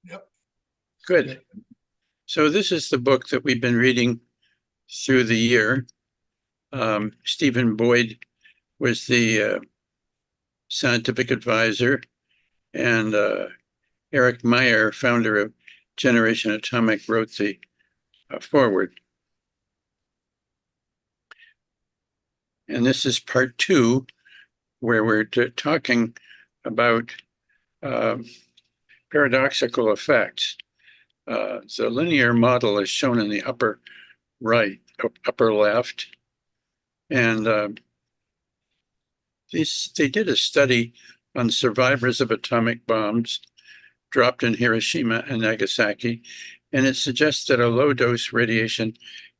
Yep. Good. So this is the book that we've been reading through the year. Stephen Boyd was the scientific advisor, and Eric Meyer, founder of Generation Atomic, wrote the foreword. And this is part 2, where we're talking about paradoxical effects. The linear model is shown in the upper right, upper left. And they did a study on survivors of atomic bombs dropped in Hiroshima and Nagasaki, and it suggests that a low dose radiation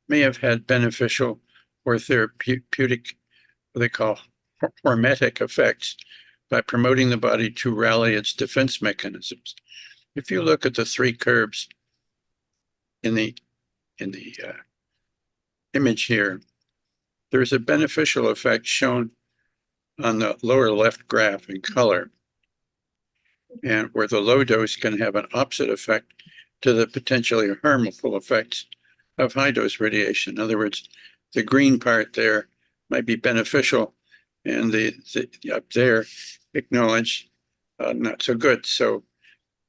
may have had beneficial or therapeutic, what they call hormetic effects by promoting the body to rally its defense mechanisms. If you look at the 3 curves in the image here, there's a beneficial effect shown on the lower left graph in color, and where the low dose can have an opposite effect to the potentially harmful effects of high dose radiation. In other words, the green part there might be beneficial, and the up there acknowledged not so good. So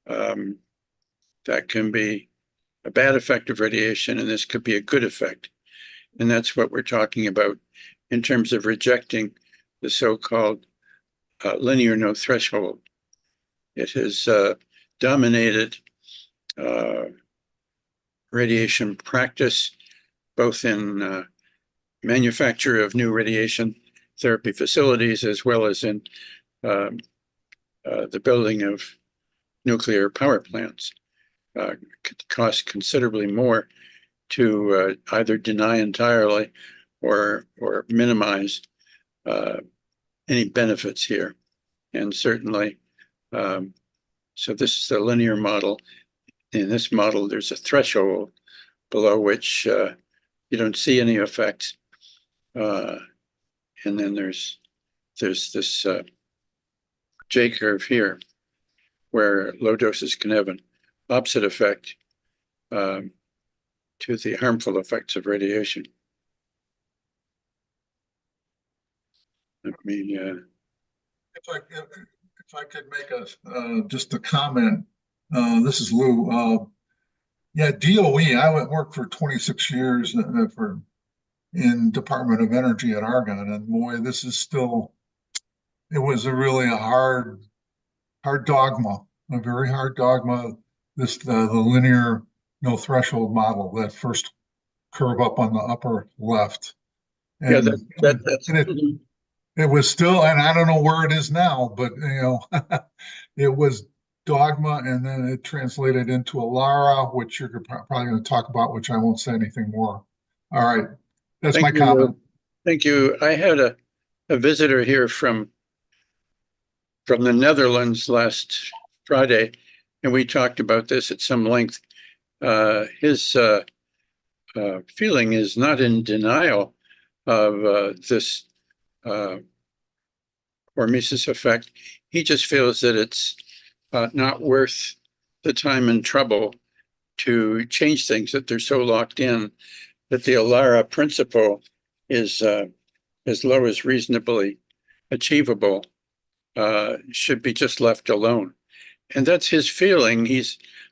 that can be a bad effect of radiation, and this could be a good effect. And that's what we're talking about in terms of rejecting the so-called linear no threshold. It has dominated radiation practice, both in manufacture of new radiation therapy facilities, as well as in the building of nuclear power plants. Could cost considerably more to either deny entirely or minimize any benefits here. And certainly, so this is the linear model. In this model, there's a threshold below which you don't see any effects. And then there's this J curve here, where low doses can have an opposite effect to the harmful effects of radiation. If I could make just a comment, this is Lou. Yeah, DOE. I worked for 26 years in Department of Energy at Argonne, and boy, this is still. It was really a hard dogma, a very hard dogma. The linear no threshold model, that first curve up on the upper left, Yeah, and it was still, and I don't know where it is now, but it was dogma, and then it translated into Alara, which you're probably going to talk about, which I won't say anything more. All right, that's my comment. Thank you. I had a visitor here from the Netherlands last Friday, and we talked about this at some length. His feeling is not in denial of this hormesis effect. He just feels that it's not worth the time and trouble to change things, that they're so locked in, that the Alara principle is as low as reasonably achievable, should be just left alone. And that's his feeling.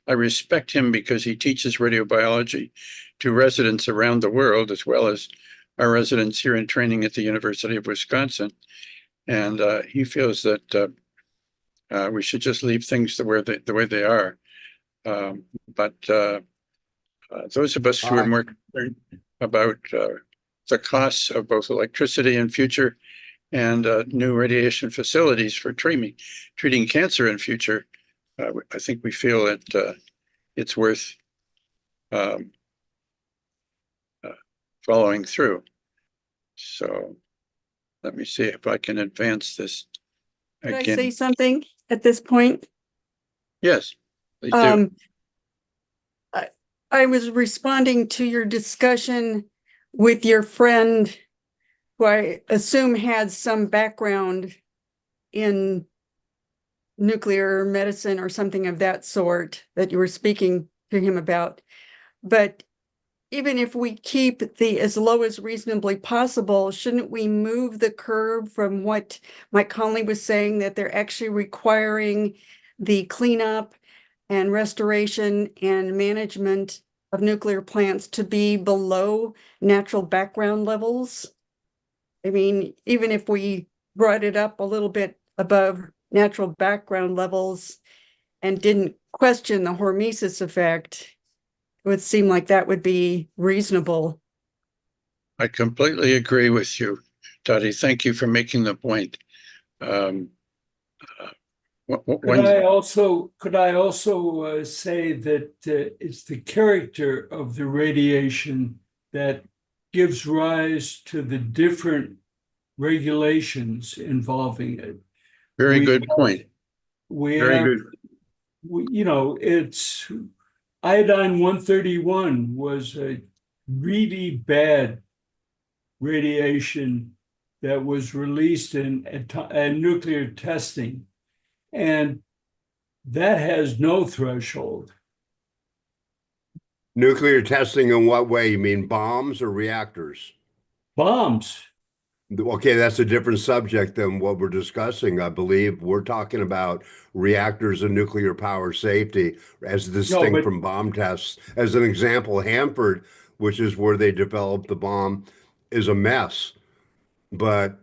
I respect him because he teaches radiobiology to residents around the world, as well as our residents here in training at the University of Wisconsin. And he feels that we should just leave things the way they are. But those of us who are more concerned about the costs of both electricity in future and new radiation facilities for treating cancer in future, I think we feel that it's worth following through. So let me see if I can advance this again. Can I say something at this point? Yes, please do. I was responding to your discussion with your friend, who I assume had some background in nuclear medicine or something of that sort that you were speaking to him about. But even if we keep the as low as reasonably possible, shouldn't we move the curve from what Mike Conley was saying, that they're actually requiring the cleanup and restoration and management of nuclear plants to be below natural background levels? I mean, even if we brought it up a little bit above natural background levels and didn't question the hormesis effect, it would seem like that would be reasonable. I completely agree with you, Dottie. Thank you for making the point. Could I also say that it's the character of the radiation that gives rise to the different regulations involving it. Very good point. Very good. It's iodine 131 was a really bad radiation that was released in nuclear testing. And that has no threshold. Nuclear testing in what way? You mean bombs or reactors? Bombs. Okay, that's a different subject than what we're discussing. I believe we're talking about reactors and nuclear power safety as distinct from bomb tests. As an example, Hanford, which is where they developed the bomb, is a mess. But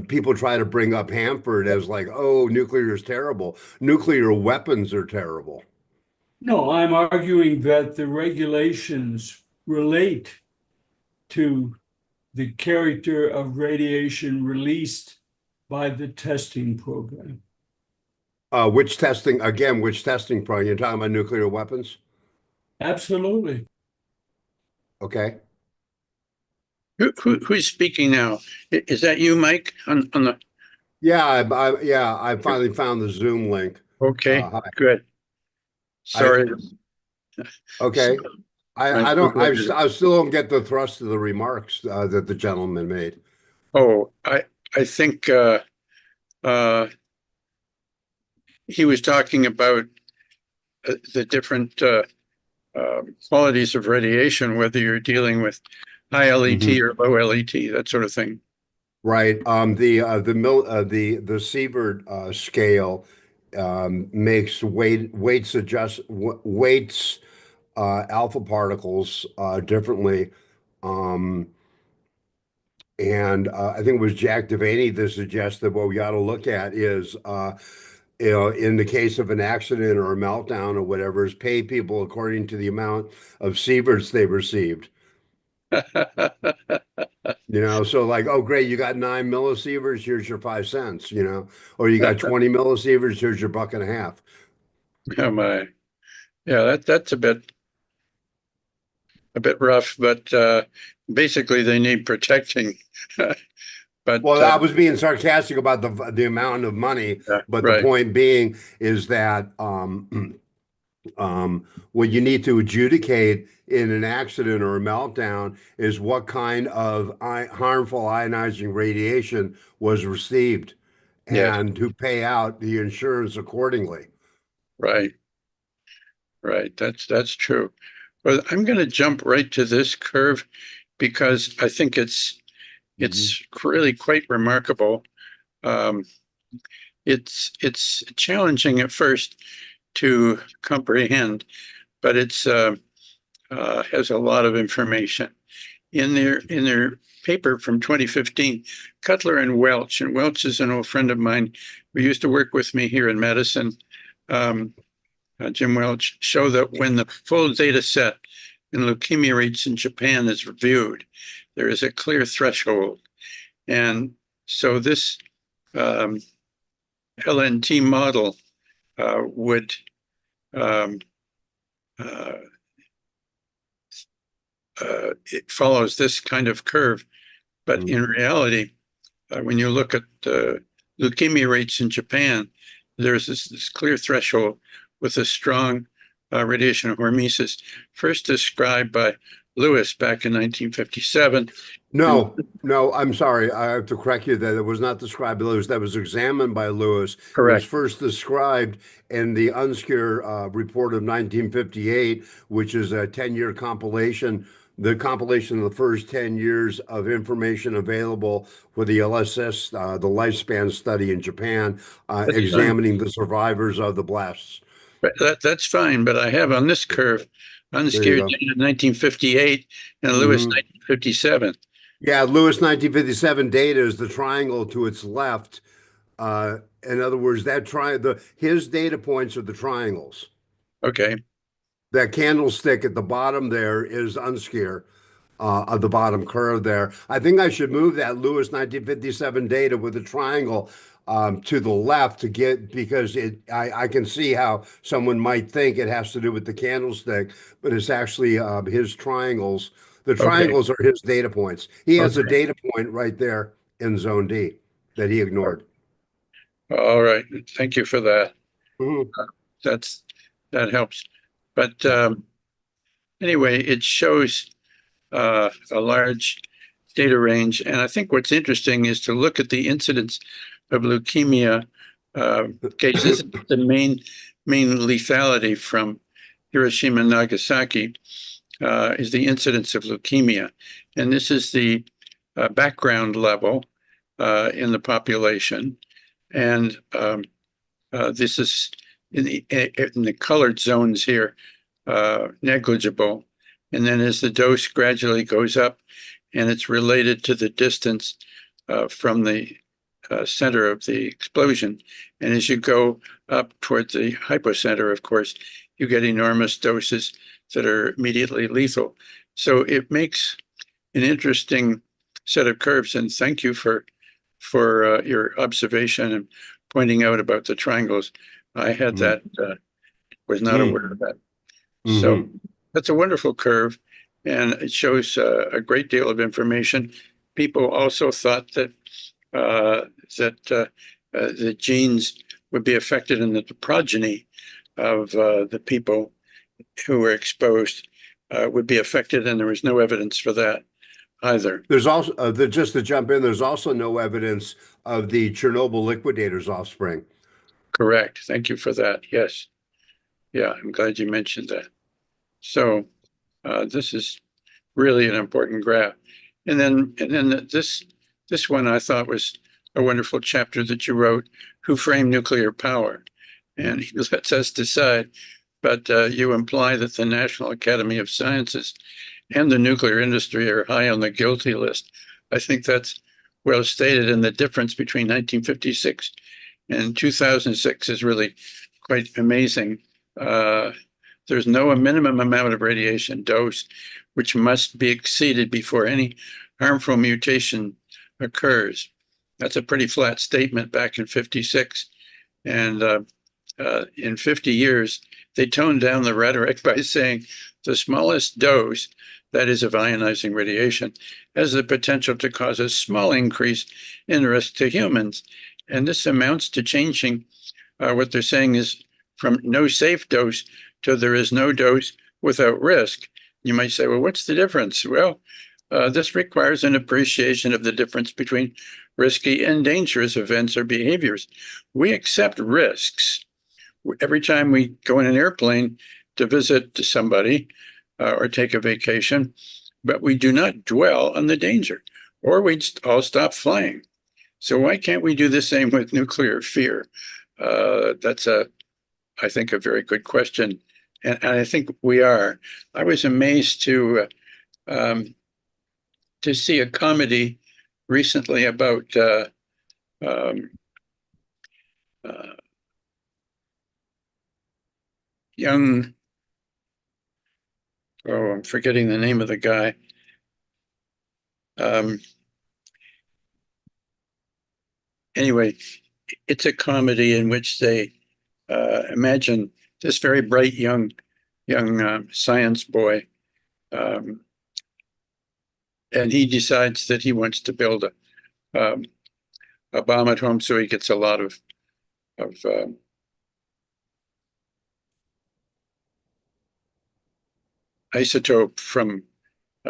people try to bring up Hanford as like, oh, nuclear is terrible. Nuclear weapons are terrible. No, I'm arguing that the regulations relate to the character of radiation released by the testing program. Which testing program? You're talking about nuclear weapons? Absolutely. Okay. Who's speaking now? Is that you, Mike? On the I finally found the Zoom link. Okay, Hi. good. Sorry. Okay. So- I still don't get the thrust of the remarks that the gentleman made. Oh, I think he was talking about the different qualities of radiation, whether you're dealing with high LET or low LET, that sort of thing. Right. The Sievert scale makes weights alpha particles differently. And I think it was Jack Devaney that suggested what we got to look at is, in the case of an accident or a meltdown or whatever, is pay people according to the amount of sieverts they received. So like, oh, great, you got 9 millisieverts, here's your 5 cents, or you got 20 millisieverts, here's your $1.50. Oh my, yeah, that's a bit rough, but basically they need protecting. But well, I was being sarcastic about the amount of money, but the point being is that what you need to adjudicate in an accident or a meltdown is what kind of harmful ionizing radiation was received, and to pay out the insurance accordingly. Right. That's true. Well, I'm going to jump right to this curve because I think it's really quite remarkable. It's challenging at first to comprehend, but it's has a lot of information in their paper from 2015. Cutler and Welch is an old friend of mine who used to work with me here in Madison. Jim Welch, show that when the full data set in leukemia rates in Japan is reviewed, there is a clear threshold. And so this LNT model would it follows this kind of curve. But in reality, when you look at leukemia rates in Japan, there's this clear threshold with a strong radiation hormesis, first described by Lewis back in 1957. No, no, I'm sorry. I have to correct you that it was not described by Lewis. That was examined by Lewis. It was Correct. first described in the Unsker report of 1958, which is a 10-year compilation, the compilation of the first 10 years of information available for the LSS, the lifespan study in Japan, examining the survivors of the blasts. That's fine, but I have on this curve There you Unsker go. 1958 and Lewis 1957. Yeah, Lewis 1957 data is the triangle to its left. In other words, his data points are the triangles. Okay. That candlestick at the bottom there is Unsker of the bottom curve there. I think I should move that Lewis 1957 data with the triangle to the left to get, because I can see how someone might think it has to do with the candlestick, but it's actually his triangles. The triangles are his data points. He has a data point right there in zone D that he ignored. All right. Thank you for that. Mhm. That helps. But anyway, it shows a large data range. And I think what's interesting is to look at the incidence of leukemia cases. The main lethality from Hiroshima and Nagasaki is the incidence of leukemia. And this is the background level in the population. And this is in the colored zones here, negligible. And then as the dose gradually goes up, and it's related to the distance from the center of the explosion. And as you go up towards the hypocenter, of course, you get enormous doses that are immediately lethal. So it makes an interesting set of curves. And thank you for your observation and pointing out about the triangles. I had that, was not aware of that. So that's a wonderful curve, and it shows a great deal of information. People also thought that the genes would be affected in the progeny of the people who were exposed would be affected, and there was no evidence for that either. There's also, just to jump in, there's also no evidence of the Chernobyl liquidators' offspring. Correct. Thank you for that. Yes. Yeah, I'm glad you mentioned that. So this is really an important graph. And then this one I thought was a wonderful chapter that you wrote, Who Framed Nuclear Power? And he lets us decide, but you imply that the National Academy of Sciences and the nuclear industry are high on the guilty list. I think that's well stated, and the difference between 1956 and 2006 is really quite amazing. There's no minimum amount of radiation dose which must be exceeded before any harmful mutation occurs. That's a pretty flat statement back in 56. And in 50 years, they toned down the rhetoric by saying the smallest dose, that is of ionizing radiation, has the potential to cause a small increase in risk to humans. And this amounts to changing what they're saying is from no safe dose to there is no dose without risk. You might say, well, what's the difference? Well, this requires an appreciation of the difference between risky and dangerous events or behaviors. We accept risks. Every time we go in an airplane to visit somebody or take a vacation, but we do not dwell on the danger, or we'd all stop flying. So why can't we do the same with nuclear fear? That's I think, a very good question. And I think we are. I was amazed to see a comedy recently about young, I'm forgetting the name of the guy. Anyway, it's a comedy in which they imagine this very bright young science boy, and he decides that he wants to build a bomb at home, so he gets a lot of isotope from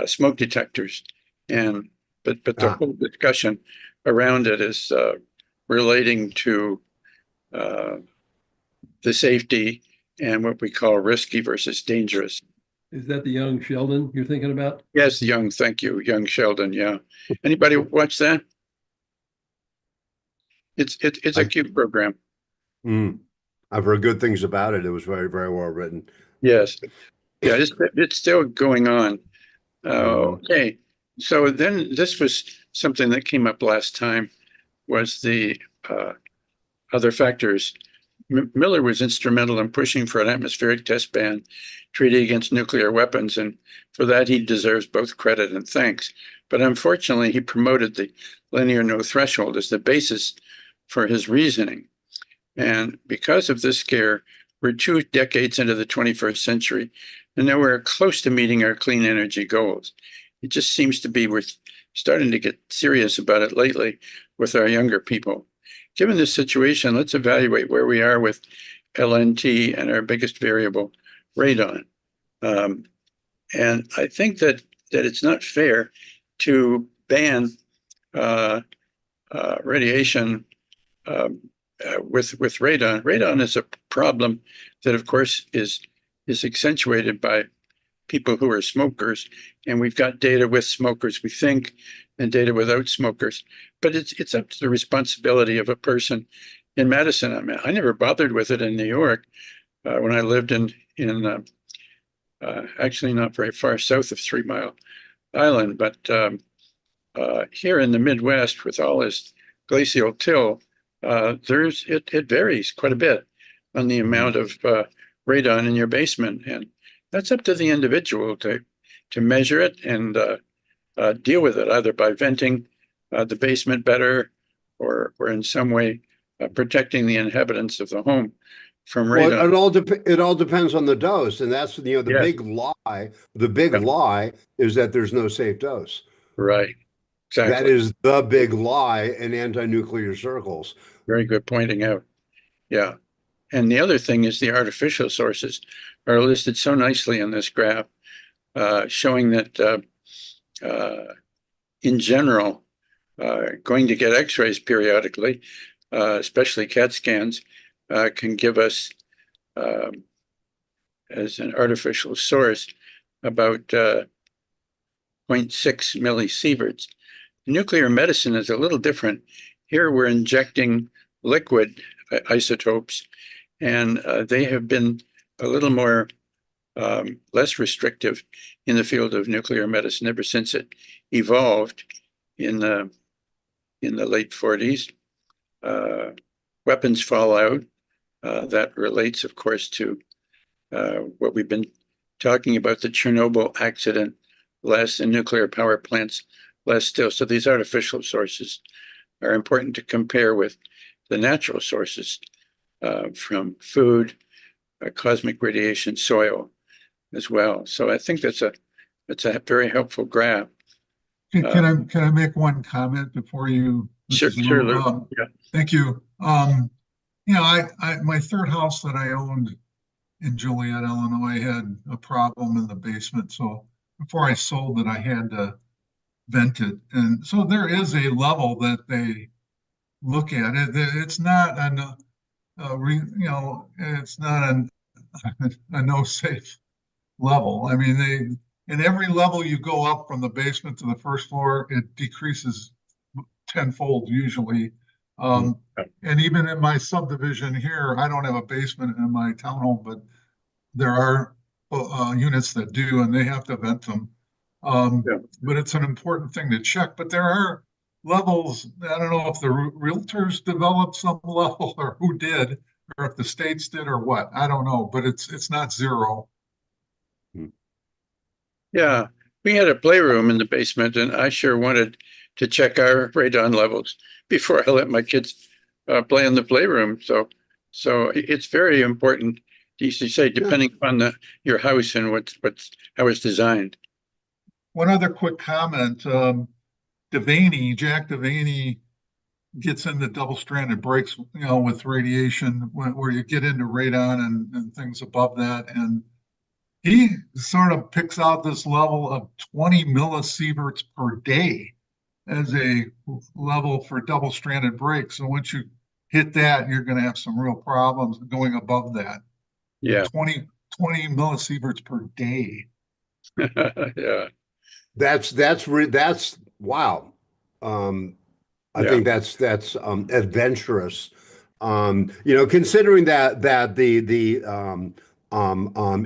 smoke detectors. But the whole discussion around it is relating to the safety and what we call risky versus dangerous. Is that the young Sheldon you're thinking about? Yes, thank you, young Sheldon. Yeah. Anybody watch that? It's a cute program. I've heard good things about it. It was very, very well written. Yes. Yeah, it's still going on. Okay. So then this was something that came up last time, was the other factors. Miller was instrumental in pushing for an atmospheric test ban treaty against nuclear weapons, and for that he deserves both credit and thanks. But unfortunately, he promoted the linear no threshold as the basis for his reasoning. And because of this scare, we're 2 decades into the 21st century, and now we're close to meeting our clean energy goals. It just seems to be we're starting to get serious about it lately with our younger people. Given this situation, let's evaluate where we are with LNT and our biggest variable, radon. And I think that it's not fair to ban radiation with radon. Radon is a problem that, of course, is accentuated by people who are smokers, and we've got data with smokers, we think, and data without smokers. But it's up to the responsibility of a person in Madison. I mean, I never bothered with it in New York when I lived in actually not very far south of 3 Mile Island, but here in the Midwest with all this glacial till, it varies quite a bit on the amount of radon in your basement, and that's up to the individual to measure it and deal with it, either by venting the basement better or in some way protecting the inhabitants of the home from radon. Well, it all depends on the dose, and that's the big lie. The big lie is that there's no safe dose. Right. Exactly. That is the big lie in anti-nuclear circles. Very good pointing out. Yeah. And the other thing is the artificial sources are listed so nicely in this graph, showing that in general, going to get x-rays periodically, especially CAT scans, can give us, as an artificial source, about 0.6 millisieverts. Nuclear medicine is a little different. Here we're injecting liquid isotopes, and they have been a little more less restrictive in the field of nuclear medicine ever since it evolved in the late 40s. Weapons fallout, that relates, of course, to what we've been talking about, the Chernobyl accident, less, and nuclear power plants, less still. So these artificial sources are important to compare with the natural sources from food, cosmic radiation, soil as well. So I think that's a very helpful graph. Can I make one comment before you? Sure. Yeah. Thank you. My third house that I owned in Joliet, Illinois, had a problem in the basement. So before I sold it, I had to vent it. And so there is a level that they look at it. It's not it's not a no safe level. I mean, in every level you go up from the basement to the first floor, it decreases tenfold usually. And even in my subdivision here, I don't have a basement in my townhome, but there are units that do, and they have to vent them. But it's an important thing to check. But there are levels. I don't know if the realtors developed some level or who did, or if the states did or what. I don't know, but it's not zero. Yeah, we had a playroom in the basement, and I sure wanted to check our radon levels before I let my kids play in the playroom. So it's very important, as you say, depending on your house and how it's designed. One other quick comment. Jack Devaney gets into double-stranded breaks, with radiation where you get into radon and things above that. And he sort of picks out this level of 20 millisieverts per day as a level for double-stranded breaks. So once you hit that, you're going to have some real problems going above that. Yeah. 20 millisieverts per day. Yeah. That's wow. I Yeah. think that's adventurous. Considering that the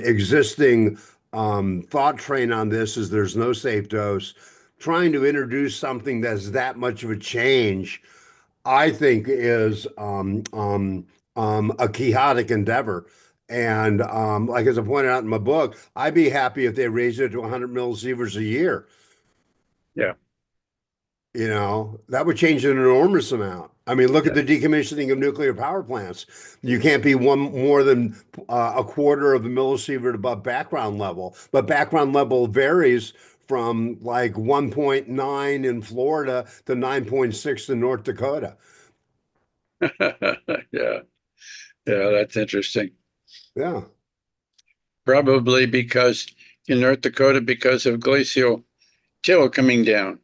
existing thought train on this is there's no safe dose. Trying to introduce something that's that much of a change, I think, is a quixotic endeavor. And like as I pointed out in my book, I'd be happy if they raised it to 100 millisievers a year. Yeah. That would change an enormous amount. I mean, look at Yeah. the decommissioning of nuclear power plants. You can't be one more than a quarter of the millisievert above background level, but background level varies from like 1.9 in Florida to 9.6 in North Dakota. Yeah. Yeah, that's interesting. Yeah. Probably because in North Dakota, because of glacial till coming down.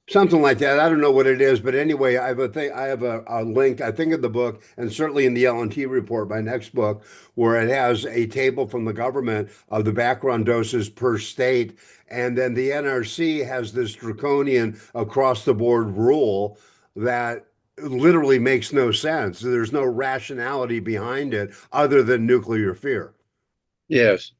Something like that. I don't know what it is, but anyway, I have a thing. I have a link. I think in the book, and certainly in the L&T report, my next book, where it has a table from the government of the background doses per state, and then the NRC has this draconian across the board rule that literally makes no sense. There's no rationality behind it other than nuclear fear. Yes.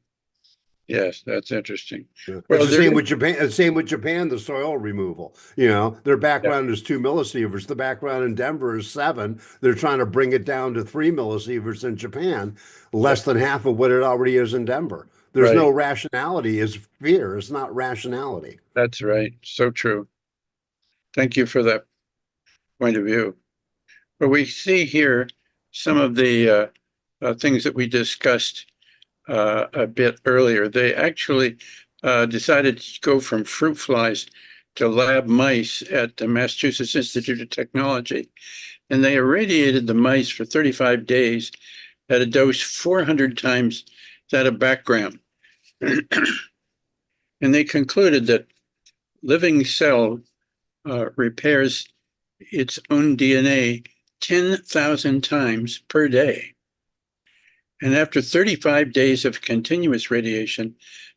Yes, that's interesting. Yeah. Well, It's the same with Japan. Same with Japan, the soil removal. Their background is 2 millisieverts. The background in Denver is 7. They're trying to bring it down to 3 millisieverts in Japan, less than half of what it already is in Denver. There's no right. rationality. It's fear. It's not rationality. That's right. So true. Thank you for that point of view. But we see here some of the things that we discussed a bit earlier. They actually decided to go from fruit flies to lab mice at the Massachusetts Institute of Technology. And they irradiated the mice for 35 days at a dose 400 times that of background. And they concluded that living cell repairs its own DNA 10,000 times per day. And after 35 days of continuous radiation,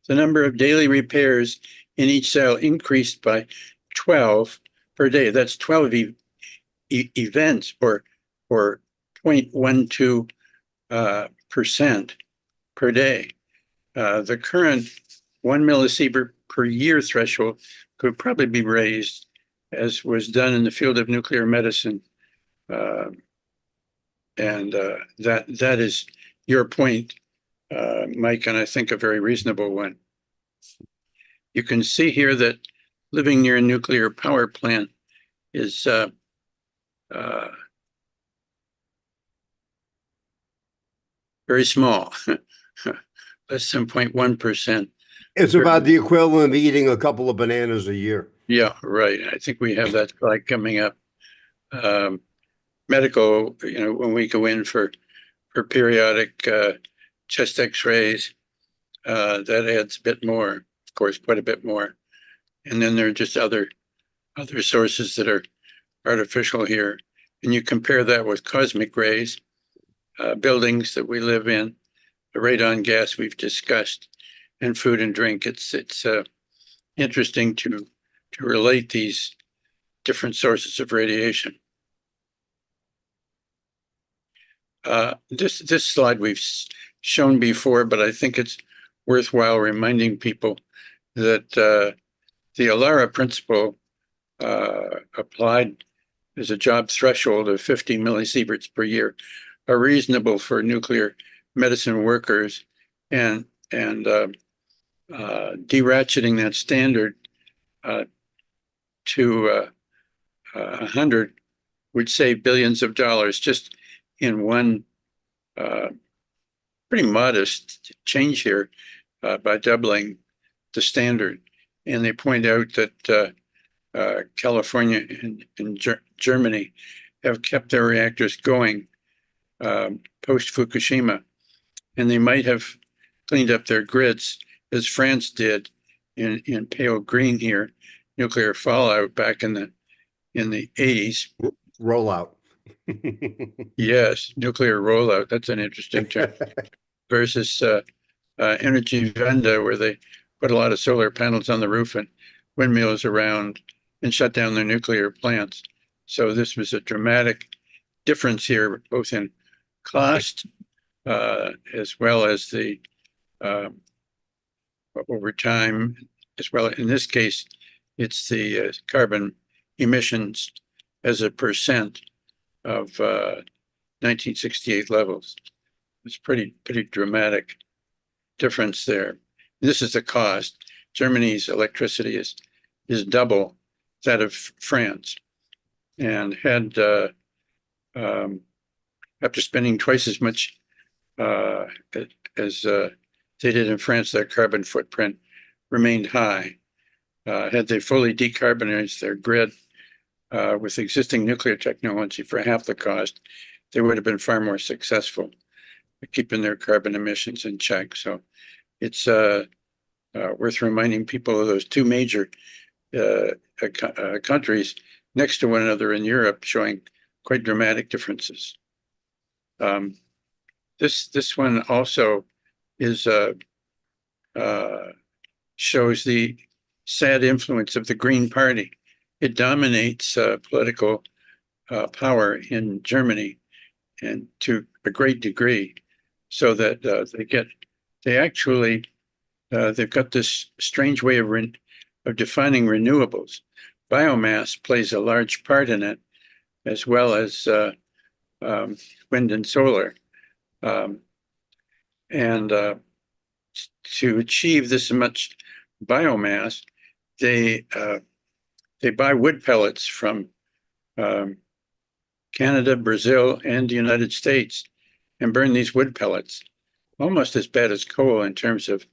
the number of daily repairs in each cell increased by 12 per day. That's 12 events or 0.12% per day. The current 1 millisievert per year threshold could probably be raised, as was done in the field of nuclear medicine. And that is your point, Mike, and I think a very reasonable one. You can see here that living near a nuclear power plant is very small, less than 0.1%. It's about the equivalent of eating a couple of bananas a year. Yeah, right. I think we have that slide coming up. Medical, when we go in for periodic chest x-rays, that adds a bit more, of course, quite a bit more. And then there are just other sources that are artificial here. And you compare that with cosmic rays, buildings that we live in, the radon gas we've discussed, and food and drink. It's interesting to relate these different sources of radiation. This slide we've shown before, but I think it's worthwhile reminding people that the ALARA principle applied as a job threshold of 50 millisieverts per year are reasonable for nuclear medicine workers, and deratcheting that standard to 100 would save billions of dollars just in one pretty modest change here by doubling the standard. And they point out that California and Germany have kept their reactors going post-Fukushima, and they might have cleaned up their grids, as France did in pale green here, nuclear fallout back in the 80s. Rollout. Yes, nuclear rollout. That's an interesting term. Versus Energy Venda, where they put a lot of solar panels on the roof and windmills around and shut down their nuclear plants. So this was a dramatic difference here, both in cost as well as the over time, as well. In this case, it's the carbon emissions as a percent of 1968 levels. It's pretty dramatic difference there. This is the cost. Germany's electricity is double that of France, and had after spending twice as much as they did in France, their carbon footprint remained high. Had they fully decarbonized their grid with existing nuclear technology for half the cost, they would have been far more successful at keeping their carbon emissions in check. So it's worth reminding people of those two major countries next to one another in Europe, showing quite dramatic differences. This one also is shows the sad influence of the Green Party. It dominates political power in Germany, and to a great degree, so that they've got this strange way of defining renewables. Biomass plays a large part in it, as well as wind and solar. To achieve this much biomass, they buy wood pellets from Canada, Brazil, and the United States, and burn these wood pellets. Almost as bad as coal in terms of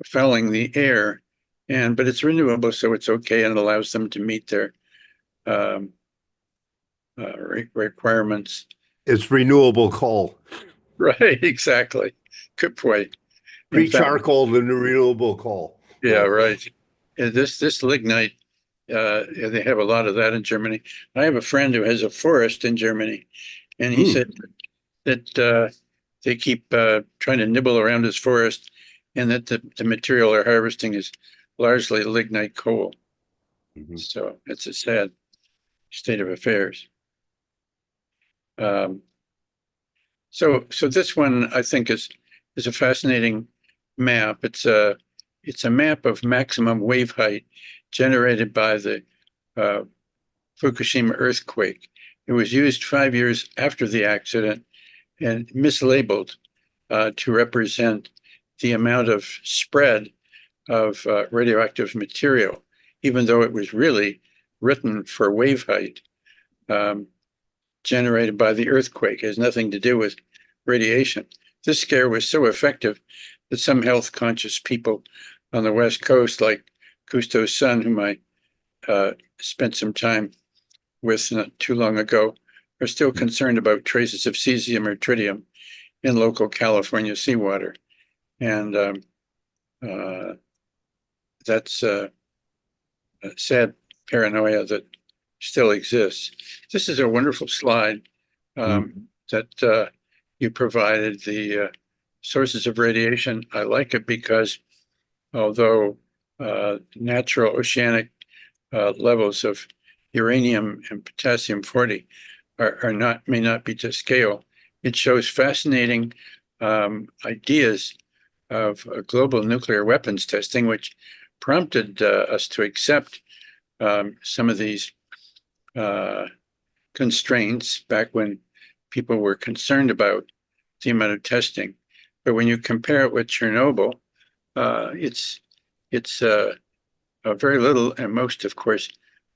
fouling the air, but it's renewable, so it's okay, and it allows them to meet their requirements. It's renewable coal. Right, exactly. Good point. Pre-charcoal to renewable coal. Yeah, right. This lignite, they have a lot of that in Germany. I have a friend who has a forest in Germany, and he said that they keep trying to nibble around his forest, and that the material they're harvesting is largely lignite coal. So it's a sad state of affairs. So this one, I think, is a fascinating map. It's a map of maximum wave height generated by the Fukushima earthquake. It was used 5 years after the accident and mislabeled to represent the amount of spread of radioactive material, even though it was really written for wave height generated by the earthquake. It has nothing to do with radiation. This scare was so effective that some health conscious people on the West Coast, like Cousteau's son, whom I spent some time with not too long ago, are still concerned about traces of cesium or tritium in local California seawater. And that's a sad paranoia that still exists. This is a wonderful slide that you provided, the sources of radiation. I like it because although natural oceanic levels of uranium and potassium-40 may not be to scale, it shows fascinating ideas of global nuclear weapons testing, which prompted us to accept some of these constraints back when people were concerned about the amount of testing. But when you compare it with Chernobyl, it's very little, and most, of course,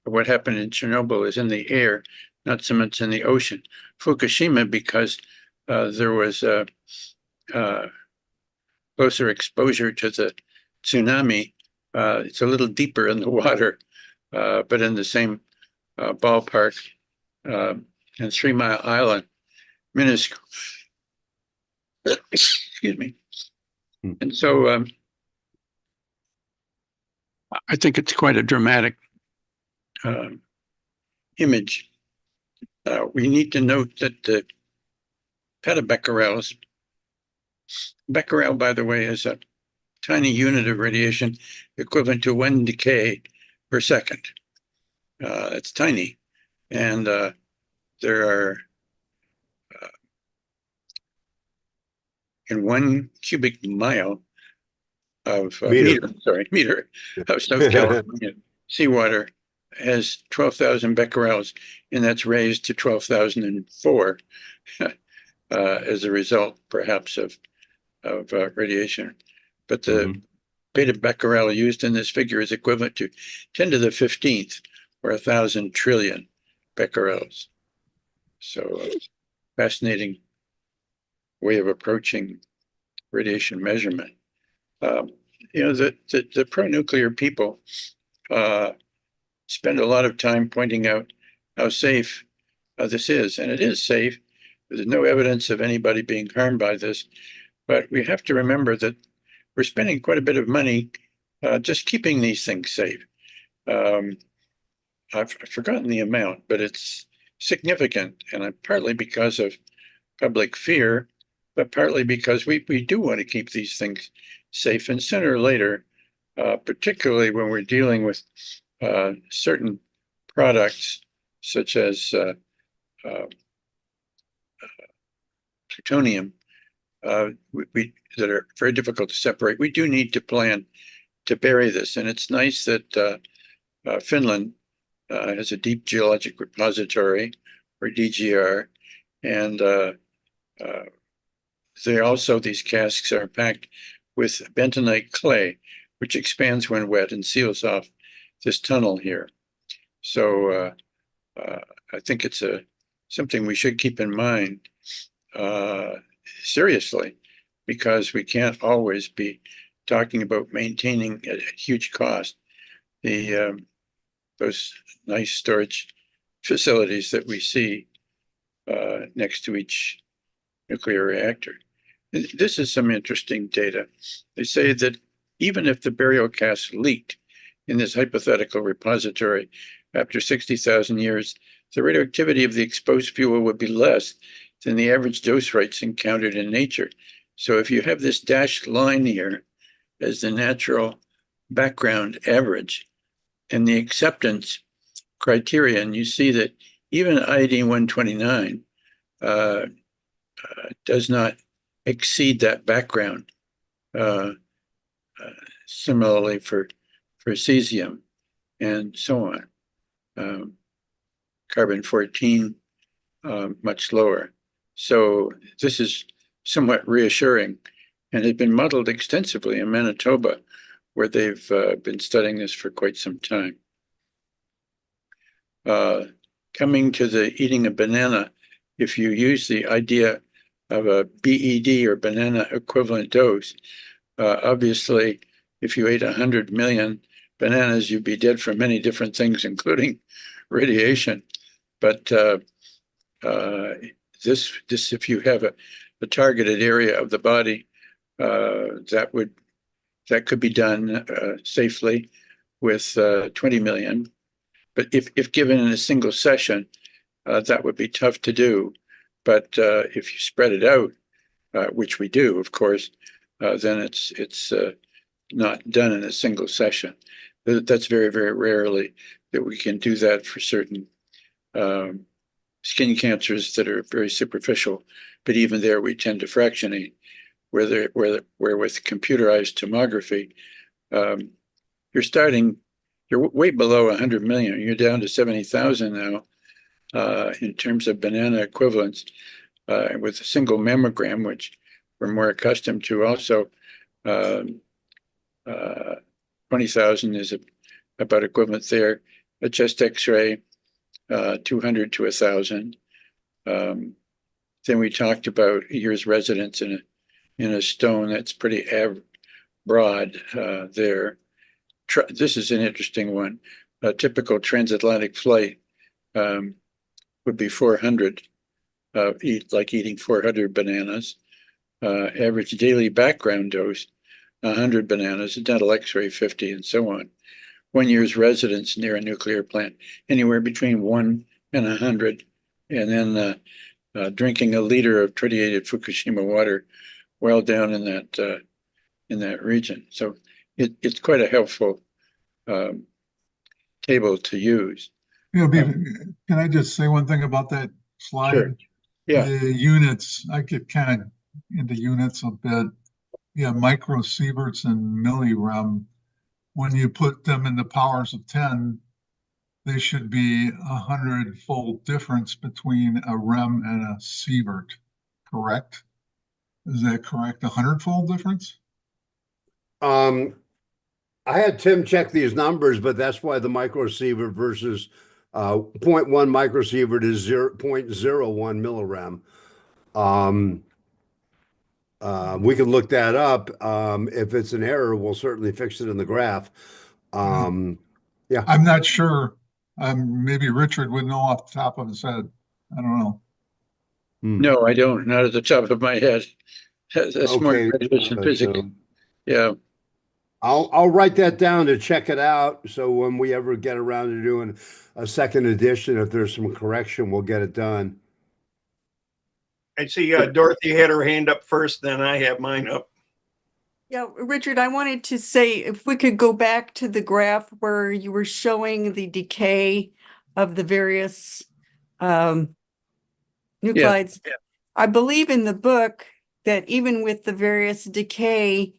of what happened in Chernobyl is in the air, not so much in the ocean. Fukushima, because there was closer exposure to the tsunami, it's a little deeper in the water, but in the same ballpark. And 3 Mile Island, minuscule. Excuse me. Hmm. And so I think it's quite a dramatic image. We need to note that the petabecquerels, becquerel, by the way, is a tiny unit of radiation equivalent to 1 decay per second. It's tiny. And there are, in 1 cubic mile of meter of South California seawater has 12,000 becquerels, and that's raised to 12,004 as a result, perhaps, of radiation. But the beta becquerel used in this figure is equivalent to 10 to the 15th, or 1,000 trillion becquerels. So fascinating way of approaching radiation measurement. The pro-nuclear people spend a lot of time pointing out how safe this is, and it is safe. There's no evidence of anybody being harmed by this, but we have to remember that we're spending quite a bit of money just keeping these things safe. I've forgotten the amount, but it's significant, and partly because of public fear, but partly because we do want to keep these things safe. And sooner or later, particularly when we're dealing with certain products such as plutonium, that are very difficult to separate, we do need to plan to bury this. And it's nice that Finland has a deep geologic repository, or DGR, and these casks are packed with bentonite clay, which expands when wet and seals off this tunnel here. So I think it's something we should keep in mind seriously, because we can't always be talking about maintaining at a huge cost those nice storage facilities that we see next to each nuclear reactor. This is some interesting data. They say that even if the burial cask leaked in this hypothetical repository after 60,000 years, the radioactivity of the exposed fuel would be less than the average dose rates encountered in nature. So if you have this dashed line here as the natural background average and the acceptance criterion, you see that even iodine-129 does not exceed that background. Similarly for cesium and so on. Carbon-14 much lower. So this is somewhat reassuring, and has been modeled extensively in Manitoba, where they've been studying this for quite some time. Coming to the eating a banana, if you use the idea of a BED, or banana equivalent dose, obviously, if you ate 100 million bananas, you'd be dead from many different things, including radiation. But this, if you have a targeted area of the body, that could be done safely with 20 million. But if given in a single session, that would be tough to do. But if you spread it out, which we do, of course, then it's not done in a single session. That's very, very rarely that we can do that for certain skin cancers that are very superficial. But even there, we tend to fractionate. Where with computerized tomography, you're way below 100 million. You're down to 70,000 now in terms of banana equivalents with a single mammogram, which we're more accustomed to. Also, 20,000 is about equivalent there. A chest X-ray, 200 to 1,000. Then we talked about a year's residence in a stone. That's pretty broad there. This is an interesting one. A typical transatlantic flight would be 400, like eating 400 bananas. average daily background dose, 100 bananas, a dental x-ray 50, and so on. 1 year's residence near a nuclear plant, anywhere between 1 and 100. And then drinking a liter of tritiated Fukushima water well down in that region. So it's quite a helpful table to use. Can I just say one thing about that slide? Sure. Yeah. The units, I get kind of into units a bit. Yeah, microsieverts and millirem. When you put them in the powers of 10, they should be 100-fold difference between a rem and a sievert, correct? Is that correct? 100-fold difference? I had Tim check these numbers, but that's why the microsievert versus 0.1 microsievert is 0.01 millirem. We can look that up. If it's an error, we'll certainly fix it in the graph. Yeah. I'm not sure. Maybe Richard would know off the top of his head. I don't know. No, I don't. Not at the top of my head. That's more Okay, graduation physics. Yeah. I'll write that down to check it out. So when we ever get around to doing a second edition, if there's some correction, we'll get it done. I see Dorothy had her hand up first, then I have mine up. Yeah, Richard, I wanted to say if we could go back to the graph where you were showing the decay of the various nuclides. Yeah. I believe in the book that even with the various decay,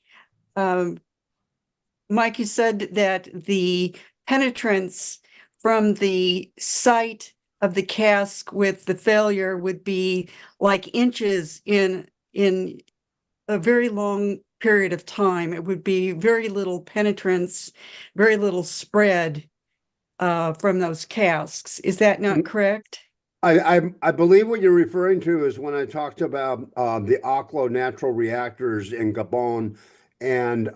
Mike, you said that the penetrance from the site of the cask with the failure would be like inches in a very long period of time. It would be very little penetrance, very little spread from those casks. Is that not correct? I believe what you're referring to is when I talked about the Oklo natural reactors in Gabon, and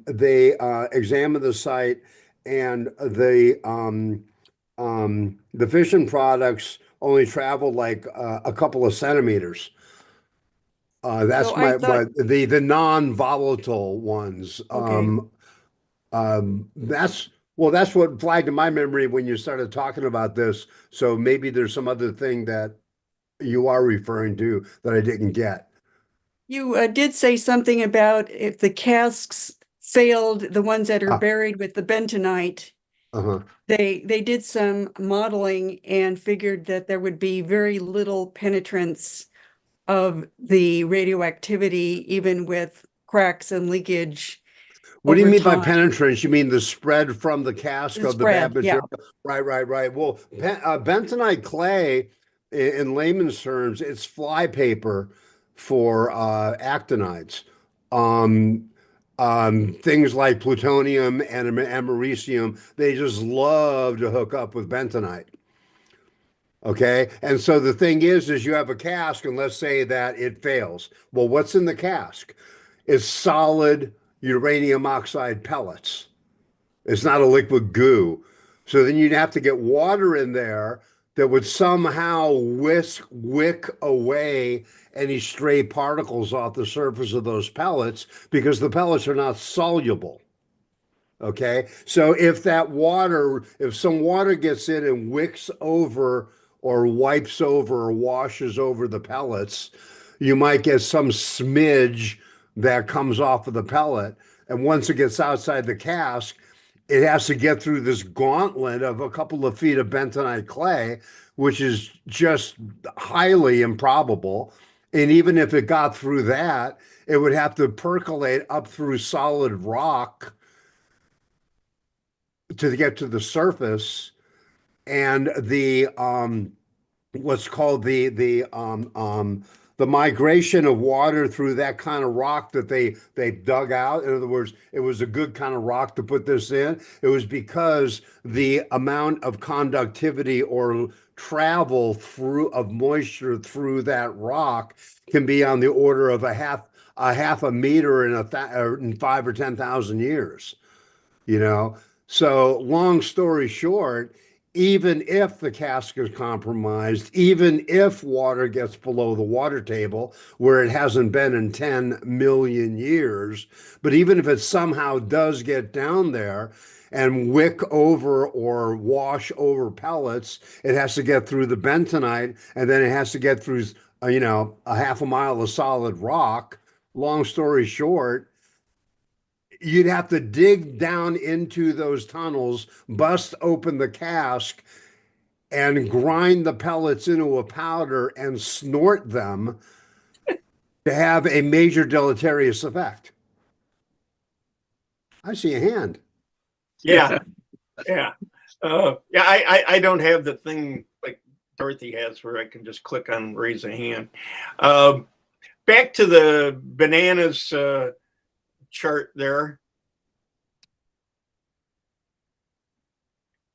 they examined the site, and the fission products only traveled like a couple of centimeters. That's So I thought- the non-volatile ones. Okay. That's what flagged in my memory when you started talking about this. So maybe there's some other thing that you are referring to that I didn't get. You did say something about if the casks failed, the ones that are buried with the bentonite, they did some modeling and figured that there would be very little penetrance of the radioactivity, even with cracks and leakage. What do you over mean by time. penetrance? You mean the spread from the cask The of the bad spread, yeah. material? Right. Well, bentonite clay, in layman's terms, it's flypaper for actinides. Things like plutonium and americium, they just love to hook up with bentonite. Okay, and so the thing is you have a cask, and let's say that it fails. Well, what's in the cask? It's solid uranium oxide pellets. It's not a liquid goo. So then you'd have to get water in there that would somehow wick away any stray particles off the surface of those pellets, because the pellets are not soluble. Okay, so if some water gets in and wicks over or wipes over or washes over the pellets, you might get some smidge that comes off of the pellet. And once it gets outside the cask, it has to get through this gauntlet of a couple of feet of bentonite clay, which is just highly improbable. And even if it got through that, it would have to percolate up through solid rock to get to the surface. And the what's called the migration of water through that kind of rock that they dug out. In other words, it was a good kind of rock to put this in. It was because the amount of conductivity or travel of moisture through that rock can be on the order of a half a meter in 5 or 10,000 years. So long story short, even if the cask is compromised, even if water gets below the water table, where it hasn't been in 10 million years, but even if it somehow does get down there and wick over or wash over pellets, it has to get through the bentonite, and then it has to get through, a half a mile of solid rock. Long story short, you'd have to dig down into those tunnels, bust open the cask, and grind the pellets into a powder and snort them to have a major deleterious effect. I see a hand. Yeah. Yeah. I don't have the thing like Dorothy has where I can just click on raise a hand. Back to the bananas chart there.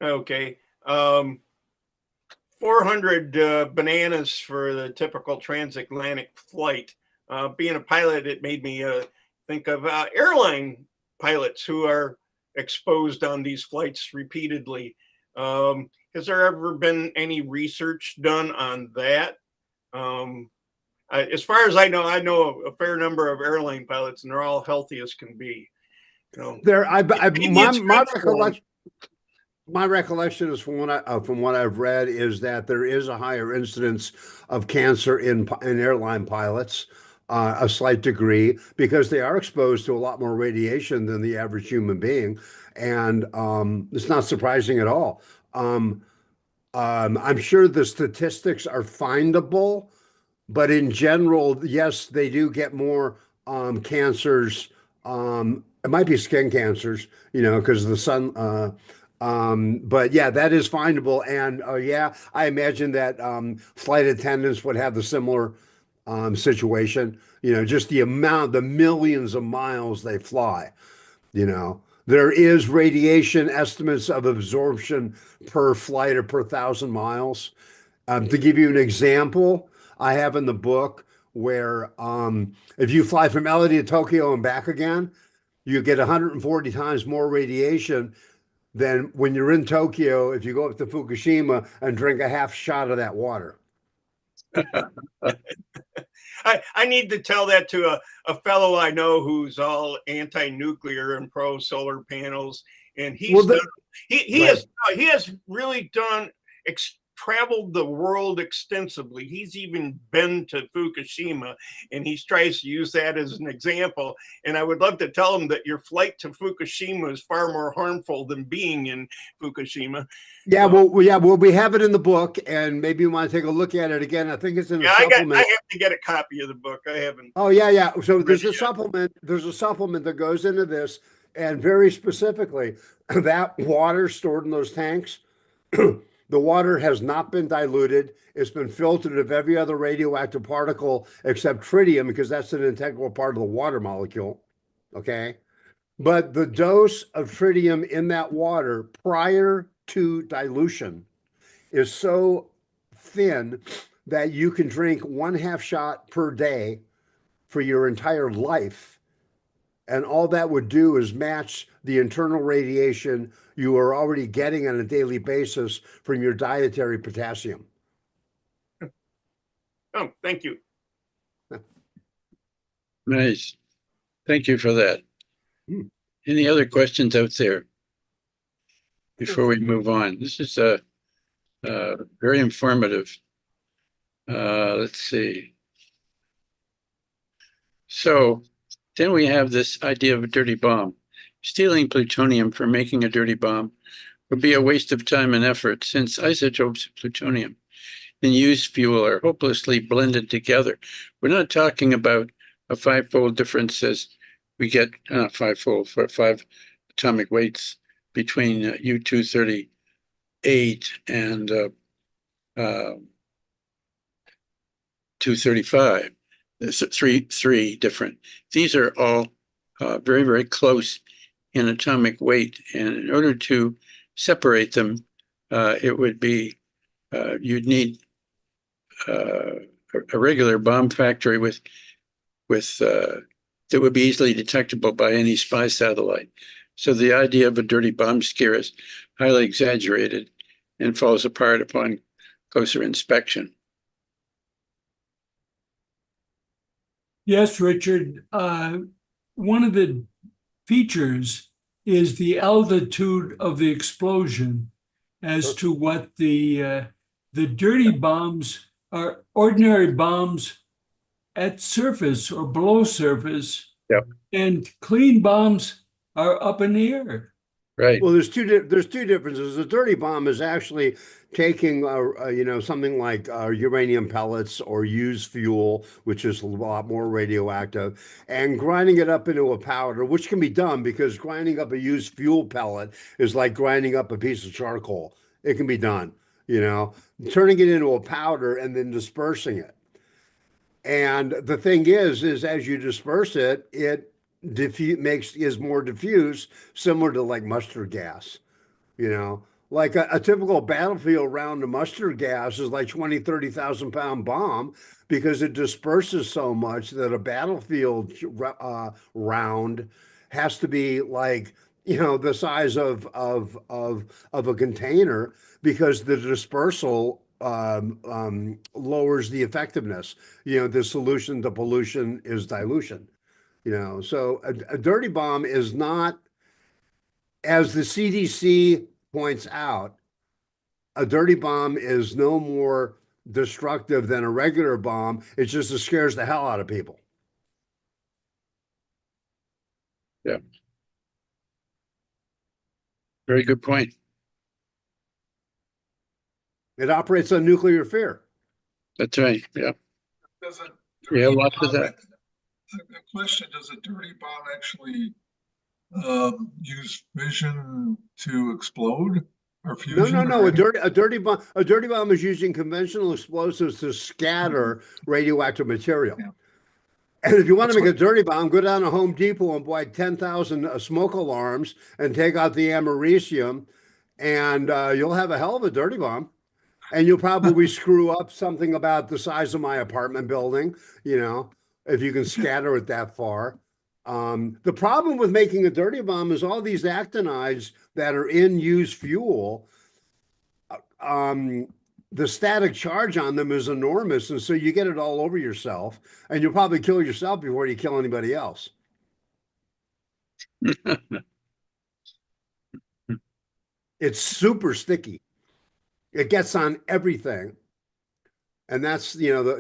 Okay. 400 bananas for the typical transatlantic flight. Being a pilot, it made me think of airline pilots who are exposed on these flights repeatedly. Has there ever been any research done on that? As far as I know a fair number of airline pilots, and they're all healthy as can be. My recollection is from what I've read is that there is a higher incidence of cancer in airline pilots, a slight degree, because they are exposed to a lot more radiation than the average human being, and it's not surprising at all. I'm sure the statistics are findable, but in general, yes, they do get more cancers. It might be skin cancers, because of the sun. But yeah, that is findable. And yeah, I imagine that flight attendants would have the similar situation, just the millions of miles they fly, There is radiation estimates of absorption per flight or per 1,000 miles. To give you an example, I have in the book where if you fly from LA to Tokyo and back again, you get 140 times more radiation than when you're in Tokyo if you go up to Fukushima and drink a half shot of that water. I need to tell that to a fellow I know who's all anti-nuclear and pro solar panels, and he has really traveled the world extensively. He's even been to Fukushima, and he tries to use that as an example. And I would love to tell him that your flight to Fukushima is far more harmful than being in Fukushima. Yeah, well, we have it in the book, and maybe you want to take a look at it again. I think it's in a supplement. I have to get a copy of the book. I haven't. Oh, yeah. So there's a supplement. There's a supplement that goes into this, and very specifically, that water stored in those tanks, the water has not been diluted. It's been filtered of every other radioactive particle except tritium, because that's an integral part of the water molecule. Okay. But the dose of tritium in that water prior to dilution is so thin that you can drink 1/2 shot per day for your entire life. And all that would do is match the internal radiation you are already getting on a daily basis from your dietary potassium. Oh, thank you. Nice. Thank you for that. Any other questions out there before we move on? This is very informative. Let's see. So then we have this idea of a dirty bomb. Stealing plutonium for making a dirty bomb would be a waste of time and effort, since isotopes of plutonium and used fuel are hopelessly blended together. We're not talking about a 5-fold difference as we get, not 5-fold, for 5 atomic weights between U-238 and 235. There's three different. These are all very, very close in atomic weight, and in order to separate them, it would be you'd need a regular bomb factory with that would be easily detectable by any spy satellite. So the idea of a dirty bomb scare is highly exaggerated, and falls apart upon closer inspection. Yes, Richard. One of the features is the altitude of the explosion as to what the dirty bombs are ordinary bombs at surface or below surface. Yep. And clean bombs are up in the air. Right. Well, there's two differences. A dirty bomb is actually taking something like uranium pellets or used fuel, which is a lot more radioactive, and grinding it up into a powder, which can be done because grinding up a used fuel pellet is like grinding up a piece of charcoal. It can be done, turning it into a powder and then dispersing it. And the thing is as you disperse it, it is more diffuse, similar to like mustard gas. Like a typical battlefield round of mustard gas is like 30,000 pound bomb because it disperses so much that a battlefield round has to be like the size of a container because the dispersal lowers the effectiveness. The solution to pollution is dilution. So a dirty bomb is not, as the CDC points out, a dirty bomb is no more destructive than a regular bomb. It just scares the hell out of people. Yeah. Very good point. It operates on nuclear fear. That's right. Yeah. Does a Yeah, dirty lots of bomb- that. The question, does a dirty bomb actually use fission to explode or fusion? No. A dirty bomb is using conventional explosives to scatter radioactive material. Yeah. And if you want to make a dirty bomb, go down to Home Depot and buy 10,000 smoke alarms and take out the americium, and you'll have a hell of a dirty bomb. And you'll probably screw up something about the size of my apartment building, if you can scatter it that far. The problem with making a dirty bomb is all these actinides that are in used fuel, the static charge on them is enormous. And so you get it all over yourself, and you'll probably kill yourself before you kill anybody else. It's super sticky. It gets on everything. And that's,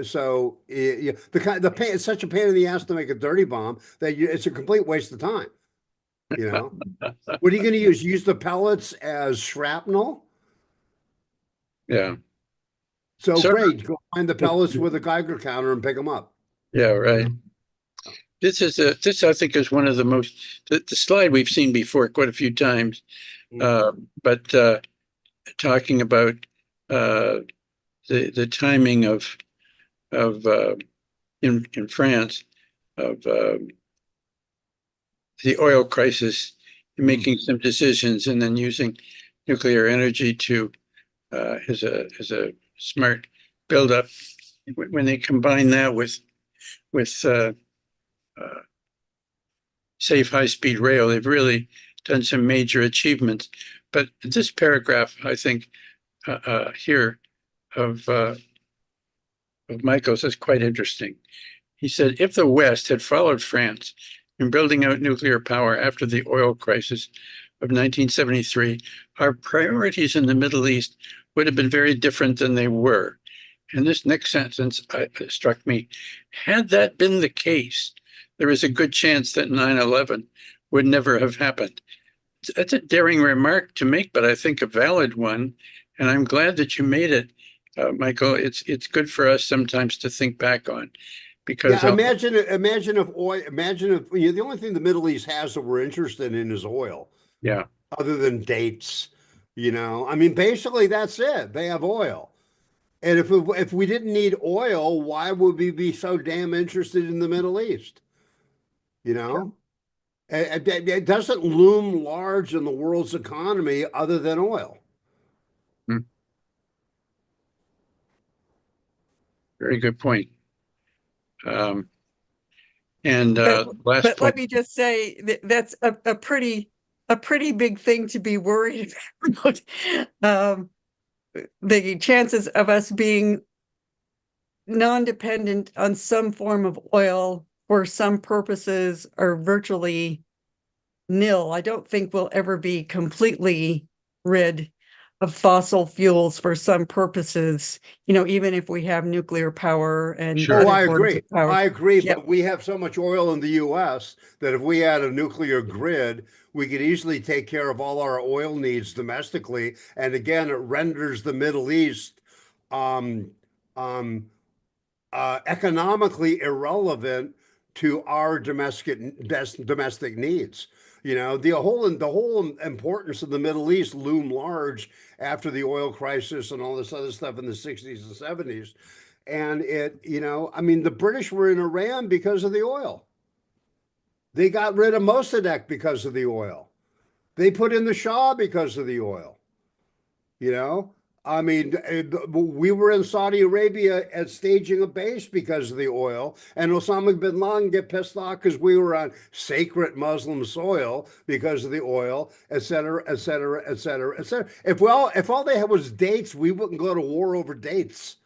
so the pain, it's such a pain in the ass to make a dirty bomb that it's a complete waste of time. What are you going to use? Use the pellets as shrapnel? Yeah. So great. Go find the pellets with a Geiger counter and pick them up. Yeah, right. This I think is one of the most, the slide we've seen before quite a few times, but talking about the timing of in France of the oil crisis, making some decisions and then using nuclear energy to as a smart buildup. When they combine that with safe high-speed rail, they've really done some major achievements. But this paragraph, I think, here of Michael's is quite interesting. He said, if the West had followed France in building out nuclear power after the oil crisis of 1973, our priorities in the Middle East would have been very different than they were. And this next sentence struck me. Had that been the case, there is a good chance that 9/11 would never have happened. That's a daring remark to make, but I think a valid one. And I'm glad that you made it, Michael. It's good for us sometimes to think back on, because imagine if the only thing the Middle East has that we're interested in is oil. Yeah. Other than dates, I mean, basically that's it. They have oil. And if we didn't need oil, why would we be so damn interested in the Middle East? Sure. It doesn't loom large in the world's economy other than oil. Very good point. Last But point. let me just say that's a pretty big thing to be worried about. the chances of us being non-dependent on some form of oil for some purposes are virtually nil. I don't think we'll ever be completely rid of fossil fuels for some purposes, even if we have nuclear power and Sure. Oh, other I forms agree. of power. I agree, Yep. but we have so much oil in the US that if we had a nuclear grid, we could easily take care of all our oil needs domestically. And again, it renders the Middle East um, um, economically irrelevant to our domestic needs. The whole importance of the Middle East loomed large after the oil crisis and all this other stuff in the 60s and 70s. And the British were in Iran because of the oil. They got rid of Mossadegh because of the oil. They put in the Shah because of the oil. You know, we were in Saudi Arabia at staging a base because of the oil, and Osama bin Laden get pissed off because we were on sacred Muslim soil because of the oil, et cetera, et cetera, et cetera, et cetera. If all they had was dates, we wouldn't go to war over dates.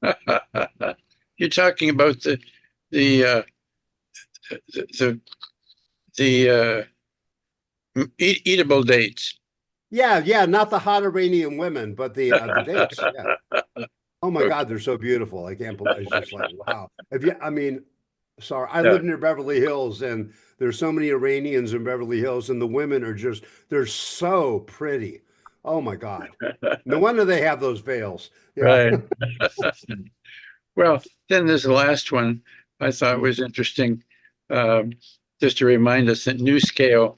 You're talking about the eatable dates. Yeah, not the hot Iranian women, but the dates. Yeah. Oh my God, they're so beautiful. I can't believe it's just like, wow. Sorry, I live near Beverly Hills, and there's so many Iranians in Beverly Hills, and the women they're so pretty. Oh my God. No wonder they have those veils. Yeah. Right. Well, then there's the last one I thought was interesting. Just to remind us that NewScale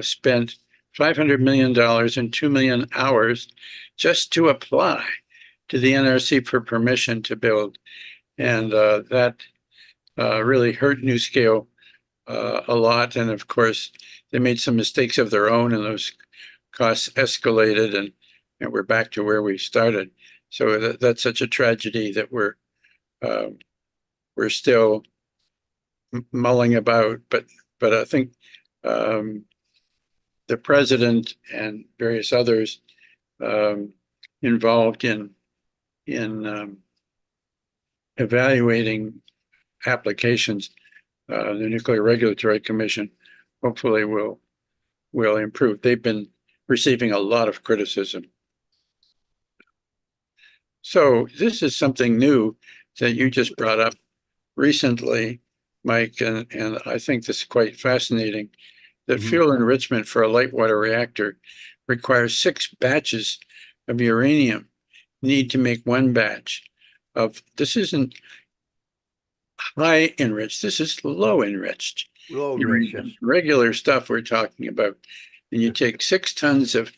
spent $500 million and 2 million hours just to apply to the NRC for permission to build. And that really hurt NewScale a lot. And of course, they made some mistakes of their own, and those costs escalated, and we're back to where we started. So that's such a tragedy that we're still mulling about. But I think the president and various others involved in evaluating applications, the Nuclear Regulatory Commission, hopefully will improve. They've been receiving a lot of criticism. So this is something new that you just brought up recently, Mike, and I think this is quite fascinating, that fuel enrichment for a light water reactor requires 6 batches of uranium need to make 1 batch of, this isn't high enriched, this is low enriched. Low enriched, yes. Regular stuff we're talking about. And you take 6 tons of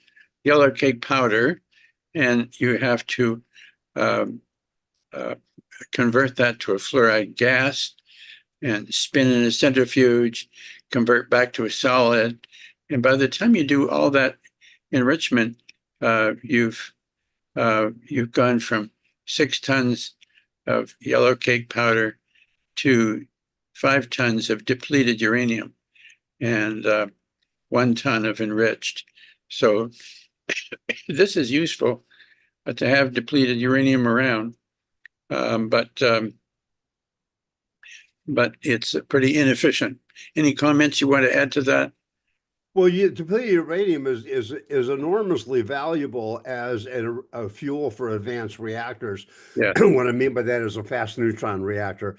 yellow cake powder, and you have to convert that to a fluoride gas and spin in a centrifuge, convert back to a solid. And by the time you do all that enrichment, you've gone from 6 tons of yellow cake powder to 5 tons of depleted uranium and 1 ton of enriched. So this is useful to have depleted uranium around, but it's pretty inefficient. Any comments you want to add to that? Well, depleted uranium is enormously valuable as a fuel for advanced reactors. Yeah. What I mean by that is a fast neutron reactor,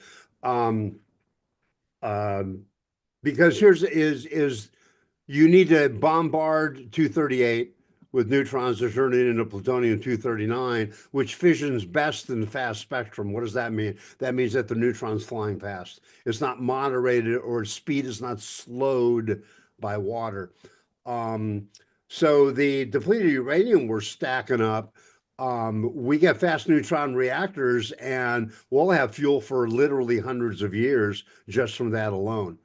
because you need to bombard 238 with neutrons to turn it into plutonium-239, which fissions best in the fast spectrum. What does that mean? That means that the neutron's flying fast. It's not moderated, or its speed is not slowed by water. So the depleted uranium we're stacking up, we get fast neutron reactors, and we'll have fuel for literally hundreds of years just from that alone.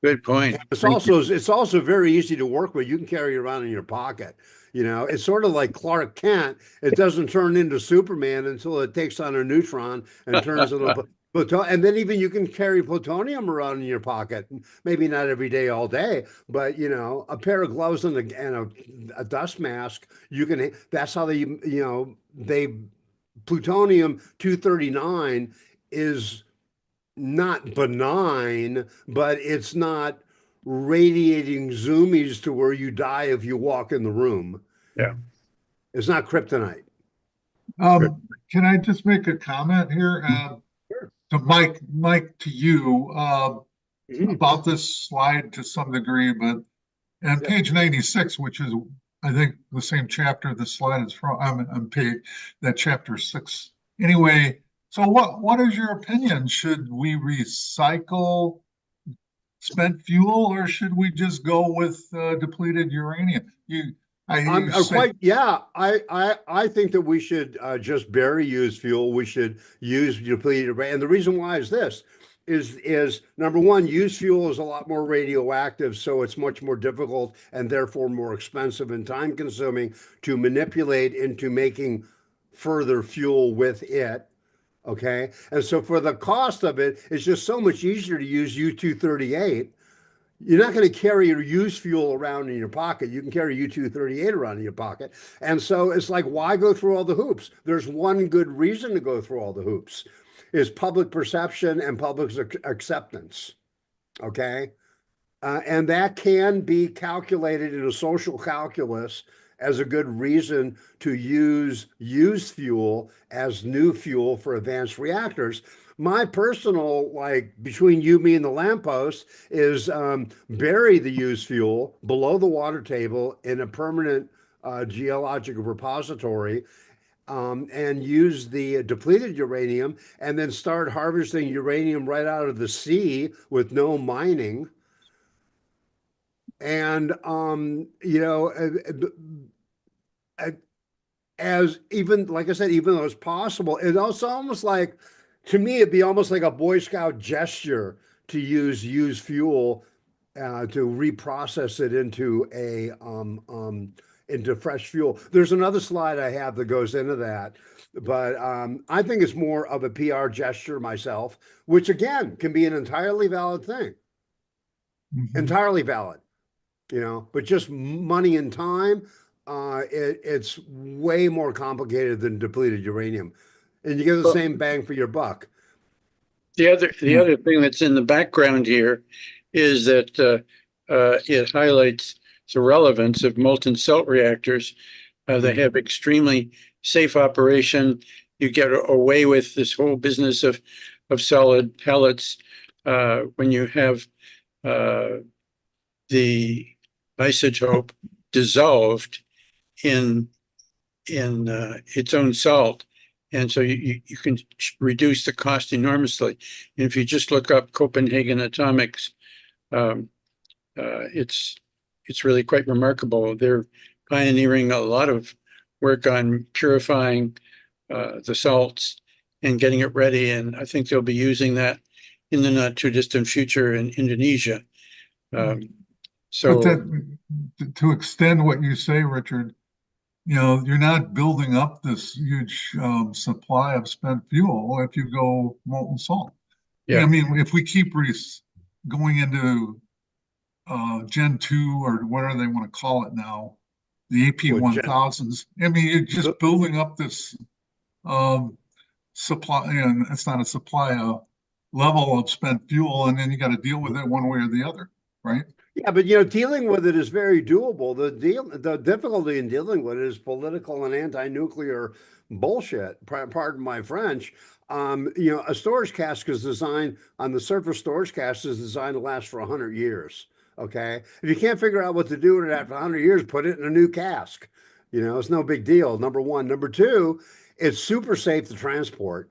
Good point. It's also very easy to work with. You can carry it around in your pocket. It's sort of like Clark Kent. It doesn't turn into Superman until it takes on a neutron and turns into And then even you can carry plutonium around in your pocket. Maybe not every day, all day, but you know, a pair of gloves and a dust mask. You can. That's how they. You know, they plutonium 239 is not benign, but it's not radiating zoomies to where you die if you walk in the room. Yeah. It's not kryptonite. Can I just make a comment here? Sure. To Mike, to you, Mhm. about this slide to some degree, but on Yeah. page 96, which is, I think, the same chapter the slide is from, on page, that chapter 6. Anyway, so what is your opinion? Should we recycle spent fuel, or should we just go with depleted uranium? You I'm say, quite, yeah. I think that we should just bury used fuel. We should use depleted uranium. And the reason why is this is number one, used fuel is a lot more radioactive, so it's much more difficult and therefore more expensive and time consuming to manipulate into making further fuel with it. Okay. And so for the cost of it, it's just so much easier to use U-238. You're not going to carry your used fuel around in your pocket. You can carry U-238 around in your pocket. And so it's like, why go through all the hoops? There's one good reason to go through all the hoops is public perception and public acceptance. Okay. And that can be calculated in a social calculus as a good reason to use used fuel as new fuel for advanced reactors. My personal, like between you, me, and the lamppost, is bury the used fuel below the water table in a permanent geologic repository, and use the depleted uranium, and then start harvesting uranium right out of the sea with no mining. And you know, as even like I said, even though it's possible, it's also almost like, to me, it'd be almost like a Boy Scout gesture to use used fuel to reprocess it into fresh fuel. There's another slide I have that goes into that, but I think it's more of a PR gesture myself, which again can be an entirely valid thing, entirely valid. You know, but just money and time, it's way more complicated than depleted uranium, and you get the same bang for your buck. The other thing that's in the background here is that it highlights the relevance of molten salt reactors. They have extremely safe operation. You get away with this whole business of solid pellets when you have the isotope dissolved in its own salt. And so you can reduce the cost enormously. And if you just look up Copenhagen Atomics, it's really quite remarkable. They're pioneering a lot of work on purifying the salts and getting it ready. And I think they'll be using that in the not too distant future in Indonesia. So to extend what you say, Richard, you know, you're not building up this huge supply of spent fuel if you go molten salt. yeah. I mean, if we keep going into Gen 2 or whatever they want to call it now, the AP1000s, I mean, you're just building up this supply, and it's not a supply, level of spent fuel, and then you got to deal with it one way or the other, right? Yeah, but you know, dealing with it is very doable. The difficulty in dealing with it is political and anti-nuclear bullshit. Pardon my French. You know, a storage cask is designed on the surface. Storage cask is designed to last for 100 years. Okay, if you can't figure out what to do with it after 100 years, put it in a new cask. You know, it's no big deal. Number one. Number two, it's super safe to transport.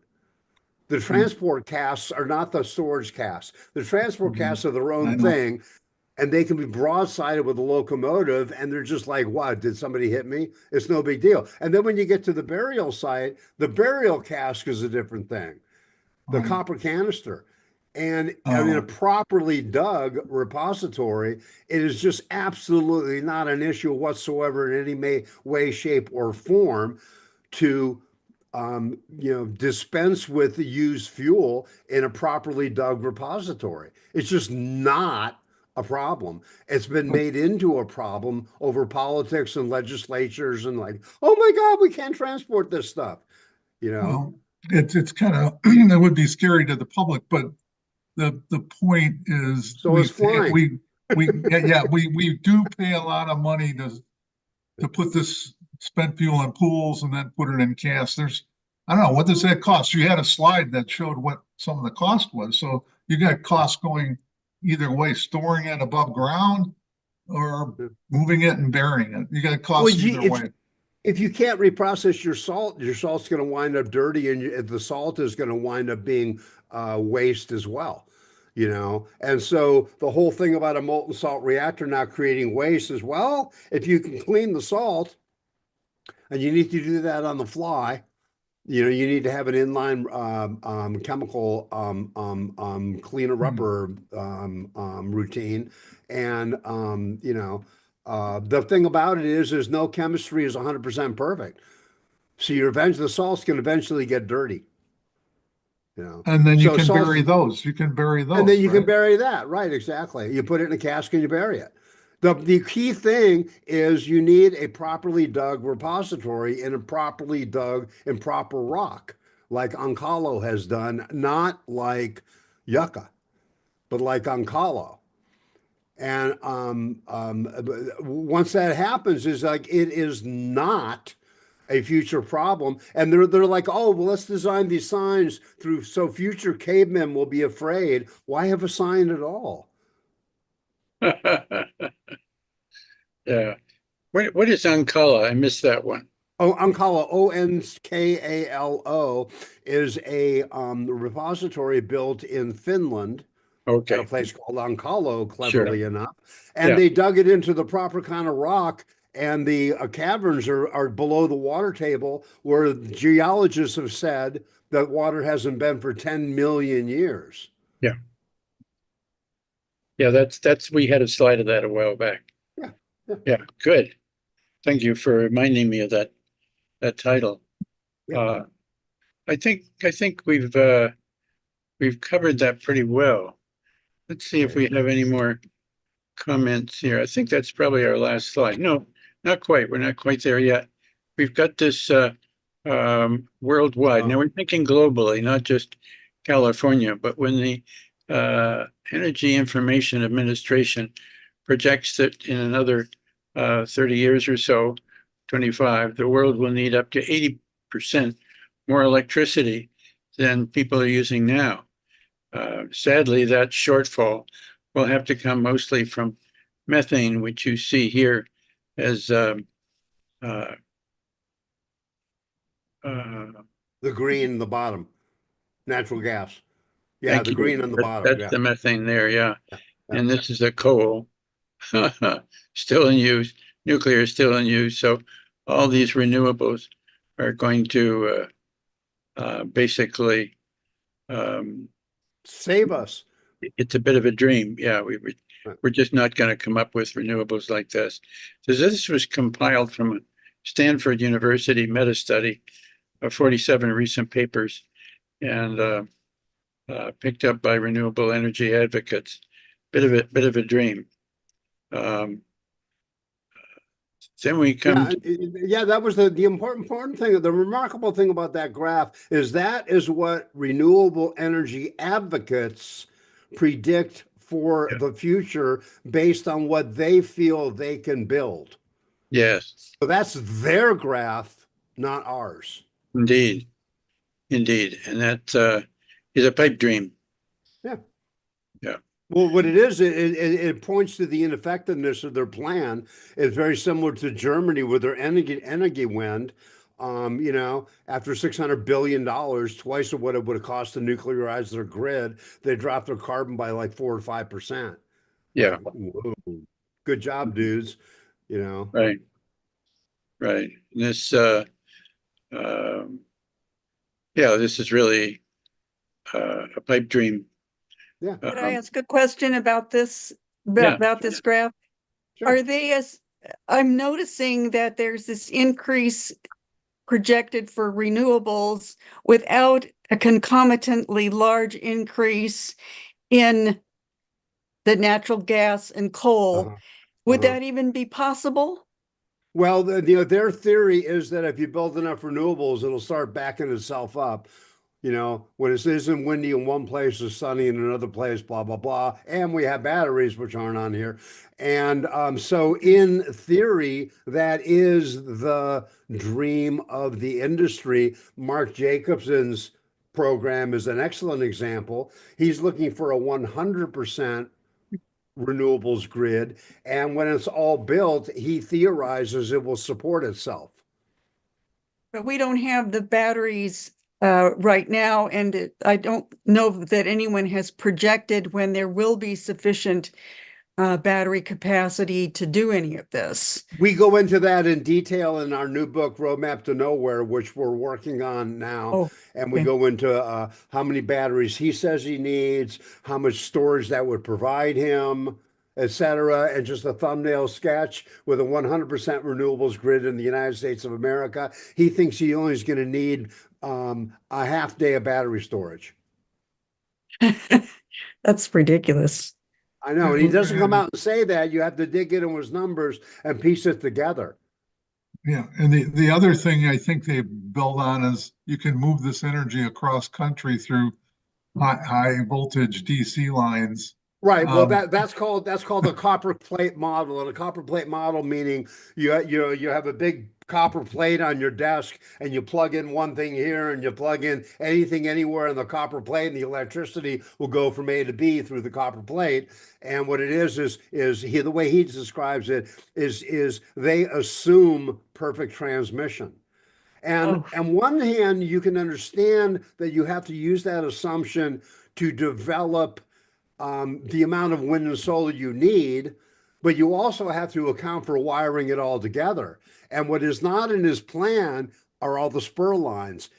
The transport casks are not the storage casks. The transport casks are their own thing. And they can be broadsided with a locomotive, and they're just like, what, did somebody hit me? It's no big deal. And then when you get to the burial site, the burial cask is a different thing, the copper canister. And in a properly dug repository, it is just absolutely not an issue whatsoever in any way, shape, or form to dispense with the used fuel in a properly dug repository. It's just not a problem. It's been made into a problem over politics and legislatures and like, oh my God, we can't transport this stuff. Well, it's kind of, it would be scary to the public, but the point is So it's flying. we do pay a lot of money to put this spent fuel in pools and then put it in casks. I don't know, what does that cost? You had a slide that showed what some of the cost was. So you got costs going either way, storing it above ground or moving it and burying it. You got costs either way. If you can't reprocess your salt's going to wind up dirty, and the salt is going to wind up being waste as well. And so the whole thing about a molten salt reactor not creating waste is, well, if you can clean the salt, and you need to do that on the fly, you need to have an inline chemical cleaner upper routine. And, the thing about it is no chemistry is 100% perfect. So the salts can eventually get dirty. And then you can bury those. You can bury those. And then you can bury that. Right, exactly. You put it in a cask and you bury it. The key thing is you need a properly dug repository in a properly dug and proper rock, like Oncalo has done, not like Yucca, but like Oncalo. And once that happens, is like it is not a future problem. And they're like, oh, well, let's design these signs so future cavemen will be afraid. Why have a sign at all? Yeah. What is Oncala? I missed that one. Oh, Oncalo, Onkalo, is a repository built in Finland. Okay. At a place called Oncalo, cleverly enough. And they dug it into the proper kind of rock, and the caverns are below the water table, where geologists have said that water hasn't been for 10 million years. Yeah. Yeah, that's we had a slide of that a while back. Yeah, good. Thank you for reminding me of that title. Yeah. I think we've covered that pretty well. Let's see if we have any more comments here. I think that's probably our last slide. No, not quite. We're not quite there yet. We've got this worldwide. Now we're thinking globally, not just California, but when the Energy Information Administration projects that in another 30 years or so, 25, the world will need up to 80% more electricity than people are using now. Sadly, that shortfall will have to come mostly from methane, which you see here as the green in the bottom, natural gas. Yeah, the green on the bottom. That's the methane there, yeah. And this is a coal, still in use. Nuclear is still in use. So all these renewables are going to basically save us. It's a bit of a dream. Yeah, we're just not going to come up with renewables like this. So this was compiled from a Stanford University meta-study of 47 recent papers and picked up by renewable energy advocates. Bit of a dream. Then we come. That was the important thing. The remarkable thing about that graph is that is what renewable energy advocates predict for the future based on what they feel they can build. Yes. So that's their graph, not ours. Indeed. And that is a pipe dream. Yeah. Yeah. Well, what it is, it points to the ineffectiveness of their plan. It's very similar to Germany with their energy wind. After $600 billion, twice of what it would have cost to nuclearize their grid, they dropped their carbon by like 4 or 5%. Yeah. Whoa. Good job, dudes. Right. This, this is really a pipe dream. Yeah. Could I ask a question about this, about this graph? Sure. Are they I'm noticing that there's this increase projected for renewables without a concomitantly large increase in the natural gas and coal. Uh-huh. Would Uh-huh. that even be possible? Well, their theory is that if you build enough renewables, it'll start backing itself up. When it isn't windy in one place, it's sunny in another place, blah, blah, blah. And we have batteries, which aren't on here. And so, in theory, that is the dream of the industry. Mark Jacobson's program is an excellent example. He's looking for a 100% renewables grid. And when it's all built, he theorizes it will support itself. But we don't have the batteries right now, and I don't know that anyone has projected when there will be sufficient battery capacity to do any of this. We go into that in detail in our new book, Roadmap to Nowhere, which we're working on now. Oh, and we okay. go into how many batteries he says he needs, how much storage that would provide him, et cetera, and just a thumbnail sketch with a 100% renewables grid in the United States of America. He thinks he only is going to need a half day of battery storage. That's ridiculous. I know, and he doesn't come out and say that. You have to dig into his numbers and piece it together. Yeah, and the other thing I think they build on is you can move this energy across country through high voltage DC lines. Right. Well, that's called the copper plate model, and a copper plate model meaning you have a big copper plate on your desk, and you plug in one thing here, and you plug in anything anywhere in the copper plate, and the electricity will go from A to B through the copper plate. And what it is the way he describes it is they assume perfect transmission. And on one hand, you can understand that you have to use that assumption to develop the amount of wind and solar you need, but you also have to account for wiring it all together. And what is not in his plan are all the spur lines.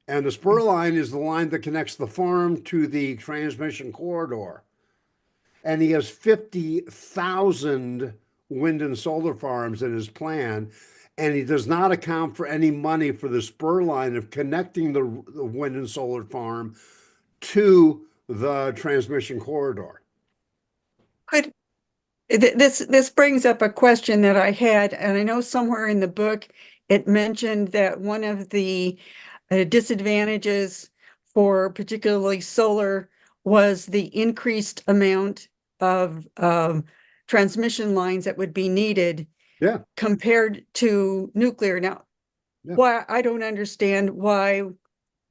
And the spur line is the line that connects the farm to the transmission corridor. And he has 50,000 wind and solar farms in his plan. And he does not account for any money for the spur line of connecting the wind and solar farm to the transmission corridor. This brings up a question that I had, and I know somewhere in the book it mentioned that one of the disadvantages for particularly solar was the increased amount of transmission lines that would be needed compared to nuclear. Now, why I don't understand why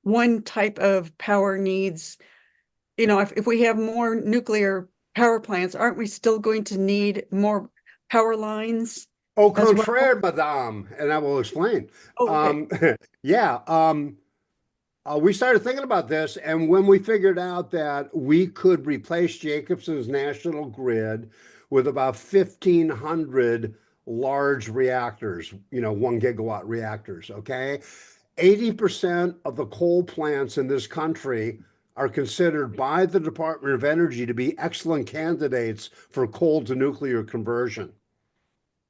one type of power needs, if we have more nuclear power plants, aren't we still going to need more power lines? Au contraire, madame, and I will explain. Okay. We started thinking about this, and when we figured out that we could replace Jacobson's national grid with about 1,500 large reactors, 1 gigawatt reactors, okay? 80% of the coal plants in this country are considered by the Department of Energy to be excellent candidates for coal to nuclear conversion.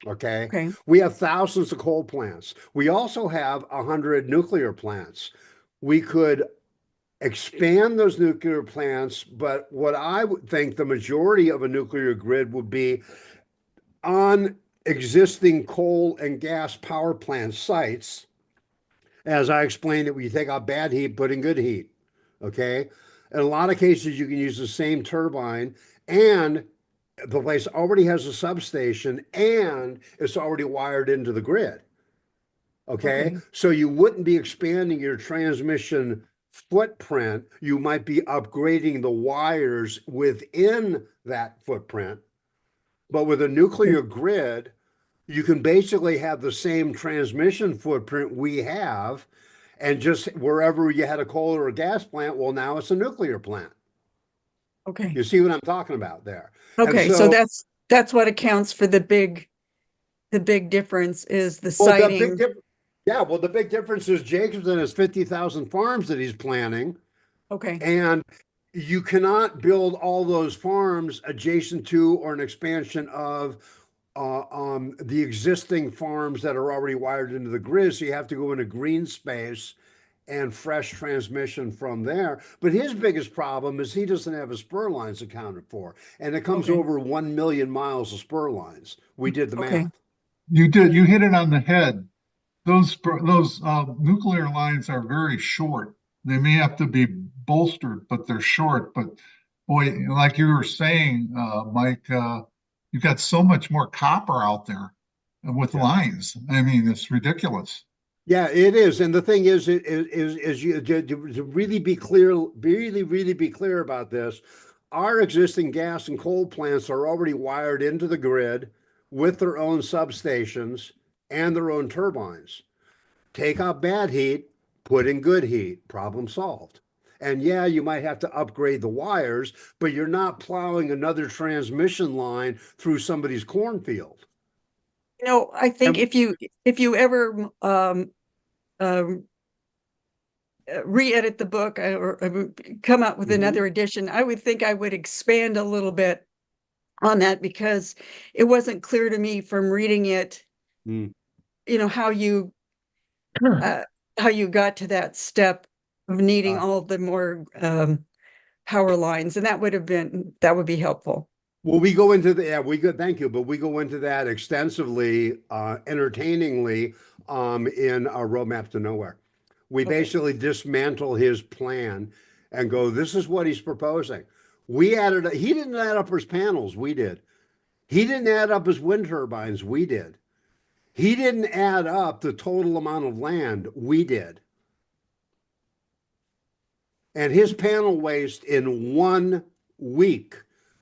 Okay. We have thousands of coal plants. We also have 100 nuclear plants. We could expand those nuclear plants, but what I would think the majority of a nuclear grid would be on existing coal and gas power plant sites. As I explained, that we take out bad heat, put in good heat. Okay. In a lot of cases, you can use the same turbine, and the place already has a substation and it's already wired into the grid. Okay. So you wouldn't be expanding your transmission footprint. You might be upgrading the wires within that footprint. But with a nuclear grid, you can basically have the same transmission footprint we have, and just wherever you had a coal or a gas plant, well, now it's a nuclear plant. Okay. You see what I'm talking about there? Okay, so that's what accounts for the big difference is the siting. The big difference is Jacobson has 50,000 farms that he's planning. Okay. And you cannot build all those farms adjacent to or an expansion of the existing farms that are already wired into the grid. So you have to go into green space and fresh transmission from there. But his biggest problem is he doesn't have his spur lines accounted for. And it comes Okay. over 1 million miles of spur lines. We did the Okay. math. You hit it on the head. Those nuclear lines are very short. They may have to be bolstered, but they're short. But boy, like you were saying, Mike, you've got so much more copper out there with Yeah. lines. I mean, it's ridiculous. Yeah, it is. And the thing is you to really be clear, really be clear about this. Our existing gas and coal plants are already wired into the grid with their own substations and their own turbines. Take out bad heat, put in good heat, problem solved. And yeah, you might have to upgrade the wires, but you're not plowing another transmission line through somebody's cornfield. I think And- if you ever re-edit the book or come out with another edition, I would think I would expand a little bit on that, because it wasn't clear to me from reading it, Mm. how you got to that step of needing all the more power lines, and that would be helpful. Well, we go into thank you, but we go into that extensively, entertainingly, in our roadmap to nowhere. We Okay. basically dismantle his plan and go, this is what he's proposing. He didn't add up his panels, we did. He didn't add up his wind turbines, we did. He didn't add up the total amount of land, we did. And his panel waste in 1 week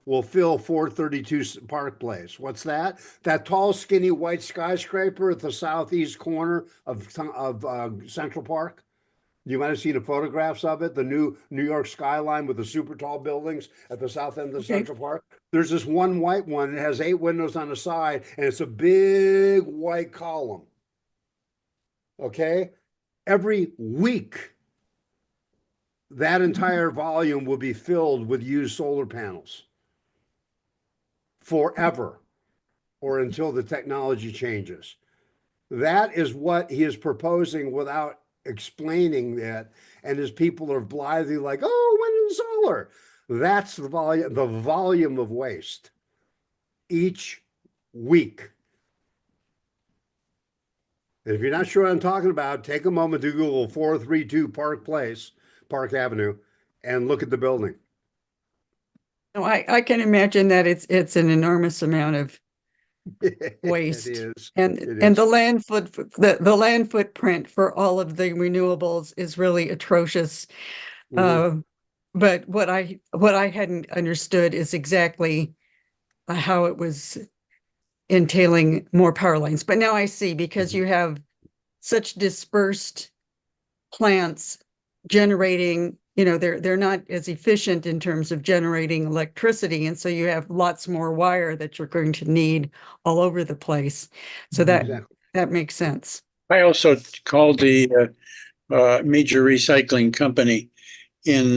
will fill 432 Park Place. What's that? That tall, skinny white skyscraper at the southeast corner of Central Park. You might have seen the photographs of it, the new New York skyline with the super tall buildings at the south end of Okay. Central Park. There's this one white one. It has 8 windows on the side, and it's a big white column. Okay? Every week, that entire volume will be filled with used solar panels forever, or until the technology changes. That is what he is proposing without explaining that. And his people are blithely like, oh, wind and solar. That's the volume of waste each week. And if you're not sure what I'm talking about, take a moment to Google 432 Park Avenue, and look at the building. No, I can imagine that it's an enormous amount of waste. It is. And It and is. the land footprint for all of the renewables is really atrocious. Mhm. But what I hadn't understood is exactly how it was entailing more power lines. But now I see, because you have such dispersed plants generating, they're not as efficient in terms of generating electricity, and so you have lots more wire that you're going to need all over the place. So Exactly. that makes sense. I also called the major recycling company in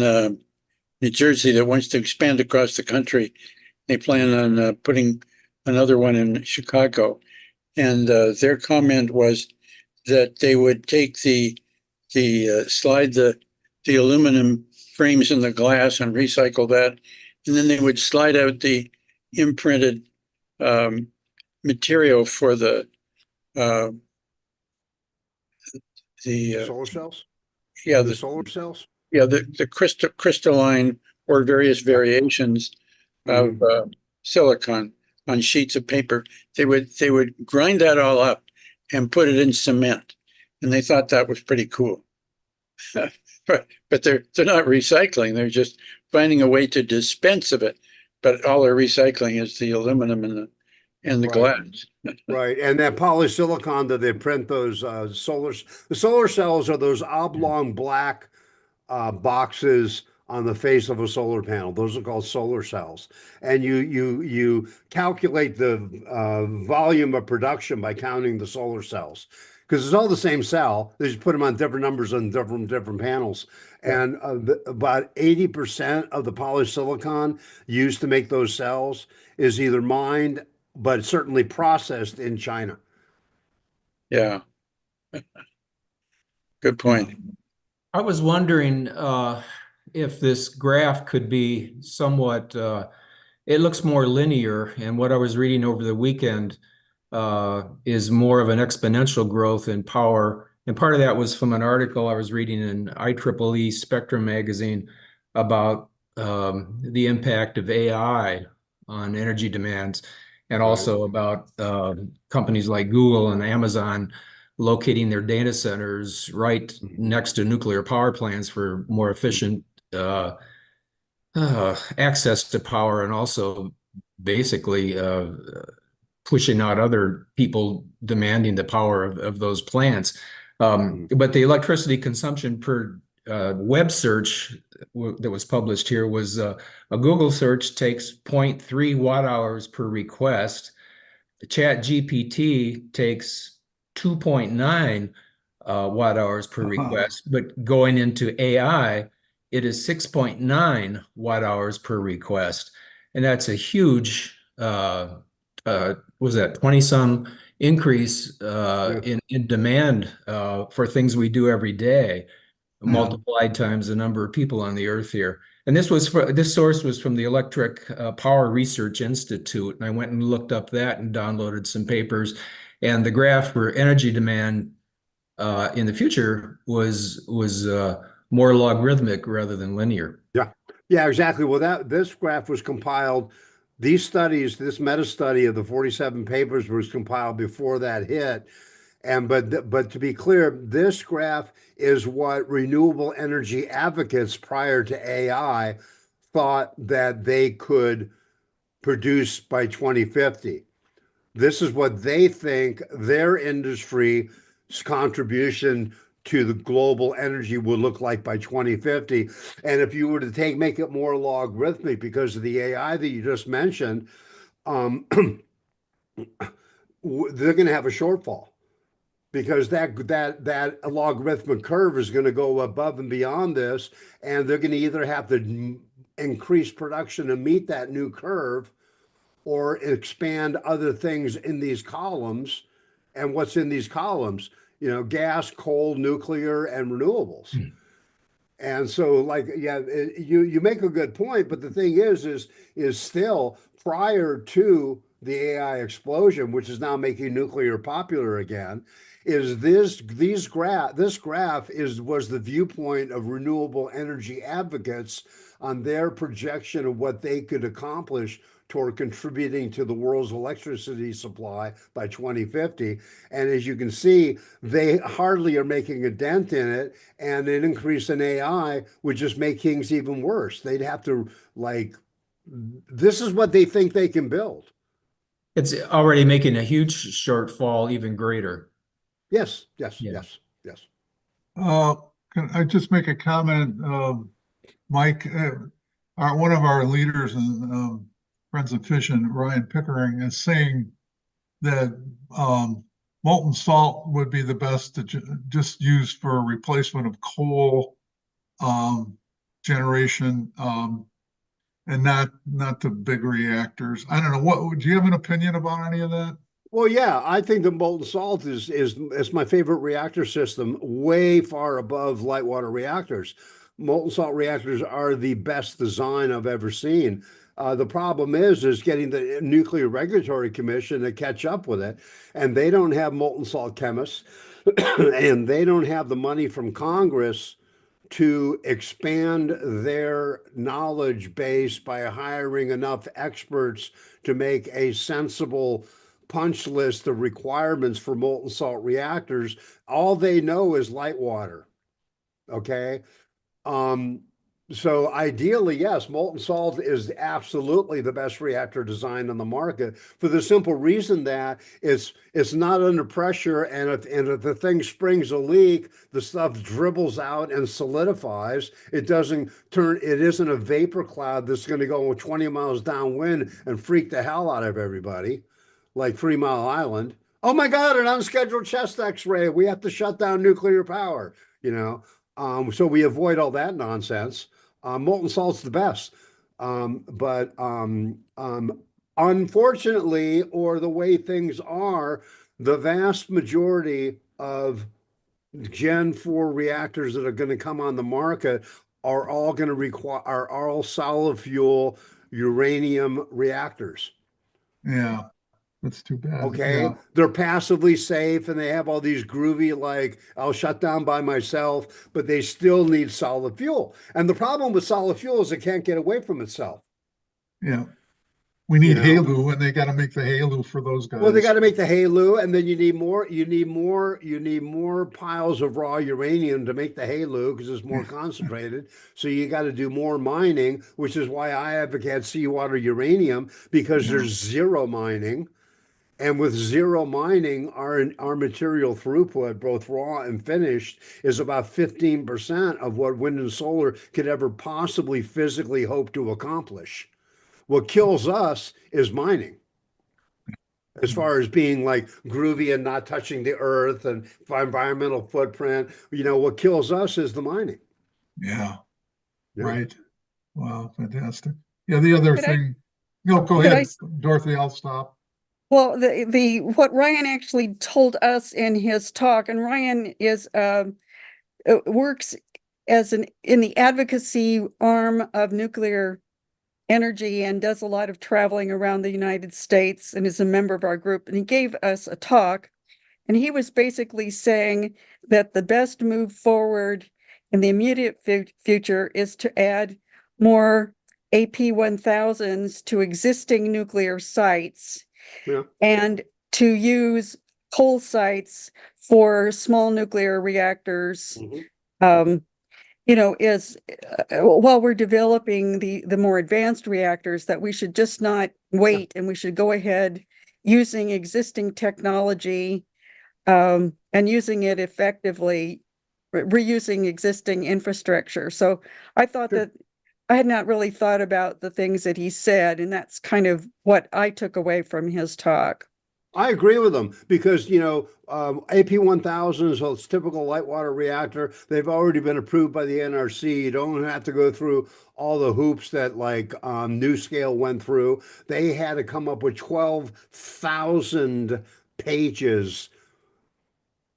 New Jersey that wants to expand across the country. They plan on putting another one in Chicago. And their comment was that they would take slide the aluminum frames in the glass and recycle that. And then they would slide out the imprinted material for the Solar cells? yeah, The solar cells? yeah, the crystalline or various variations of silicon on sheets of paper. They would grind that all up and put it in cement, and they thought that was pretty cool. But they're not recycling; they're just finding a way to dispense of it. But all they're recycling is the aluminum and the Right. glass. Right, and that polysilicon that they print those the solar cells are those oblong black boxes on the face of a solar panel. Those are called solar cells, and you calculate the volume of production by counting the solar cells, because it's all the same cell. They just put them on different numbers on different panels. And about 80% of the polysilicon used to make those cells is either mined but certainly processed in China. Yeah. Good point. I was wondering if this graph could be somewhat, it looks more linear, and what I was reading over the weekend is more of an exponential growth in power. And part of that was from an article I was reading in IEEE Spectrum magazine about the impact of AI on energy demands, and also about companies like Google and Amazon locating their data centers right next to nuclear power plants for more efficient access to power, and also basically pushing out other people demanding the power of those plants. But the electricity consumption per web search that was published here was a Google search takes 0.3 watt hours per request. The Chat GPT takes 2.9 watt hours per request, but going into AI, it is 6.9 watt hours per request. And that's a huge, was that 20 some increase in demand for things we do every day, multiplied times the number of people on the earth here. And this source was from the Electric Power Research Institute. And I went and looked up that and downloaded some papers. And the graph for energy demand in the future was more logarithmic rather than linear. Yeah, exactly. Well, this graph was compiled. These studies, this meta study of the 47 papers was compiled before that hit. But to be clear, this graph is what renewable energy advocates prior to AI thought that they could produce by 2050. This is what they think their industry's contribution to the global energy would look like by 2050. And if you were to make it more logarithmic because of the AI that you just mentioned, they're going to have a shortfall, because that logarithmic curve is going to go above and beyond this, and they're going to either have to increase production to meet that new curve, or expand other things in these columns. And what's in these columns? You know, gas, coal, nuclear, and renewables. And so, like, yeah, you make a good point, but the thing is still prior to the AI explosion, which is now making nuclear popular again, is this graph was the viewpoint of renewable energy advocates on their projection of what they could accomplish toward contributing to the world's electricity supply by 2050. And as you can see, they hardly are making a dent in it, and an increase in AI would just make things even worse. They'd have to, like, this is what they think they can build. It's already making a huge shortfall even greater. Yes. Can I just make a comment? Mike, one of our leaders in Friends of Fission, Ryan Pickering, is saying that molten salt would be the best to just use for replacement of coal generation, and not the big reactors. I don't know. Do you have an opinion about any of that? Well, yeah, I think the molten salt is my favorite reactor system, way far above light water reactors. Molten salt reactors are the best design I've ever seen. The problem is getting the Nuclear Regulatory Commission to catch up with it, and they don't have molten salt chemists, and they don't have the money from Congress to expand their knowledge base by hiring enough experts to make a sensible punch list of requirements for molten salt reactors. All they know is light water. Okay. So ideally, yes, molten salt is absolutely the best reactor design on the market, for the simple reason that it's not under pressure, and if the thing springs a leak, the stuff dribbles out and solidifies. It isn't a vapor cloud that's going to go 20 miles downwind and freak the hell out of everybody, like 3 Mile Island. Oh my God, an unscheduled chest X-ray. We have to shut down nuclear power, you know. So we avoid all that nonsense. Molten salt's the best. But Unfortunately, or the way things are, the vast majority of Gen 4 reactors that are going to come on the market are all going to require are all solid fuel uranium reactors. Yeah, that's too bad. Okay, Yeah, they're passively safe and they have all these groovy, like, I'll shut down by myself, but they still need solid fuel. And the problem with solid fuel is it can't get away from itself. yeah. We You need know, HALEU, and they got to make the HALEU for those well, they guys. got to make the HALEU, and then you need more piles of raw uranium to make the HALEU because it's more concentrated. So you got to do more mining, which is why I advocate seawater uranium, because Yeah. there's zero mining. And with zero mining, our material throughput, both raw and finished, is about 15% of what wind and solar could ever possibly physically hope to accomplish. What kills us is mining, as far as being like groovy and not touching the earth and environmental footprint. What kills us is the mining. Yeah, Yeah. right. Wow, fantastic. Yeah, the other Could I- thing, no, go could I ahead, Dorothy, I'll stop. Well, the what Ryan actually told us in his talk, and Ryan is works as in the advocacy arm of nuclear energy and does a lot of traveling around the United States and is a member of our group. And he gave us a talk, and he was basically saying that the best move forward in the immediate future is to add more AP1000s to existing nuclear sites. Yeah. And to use coal sites for small nuclear reactors, Mhm. is while we're developing the more advanced reactors, that we should just not wait and we should go ahead using existing technology and using it effectively, reusing existing infrastructure. So I thought Sure. that I had not really thought about the things that he said, and that's kind of what I took away from his talk. I agree with them because, AP1000 is a typical light water reactor. They've already been approved by the NRC. You don't have to go through all the hoops that like NuScale went through. They had to come up with 12,000 pages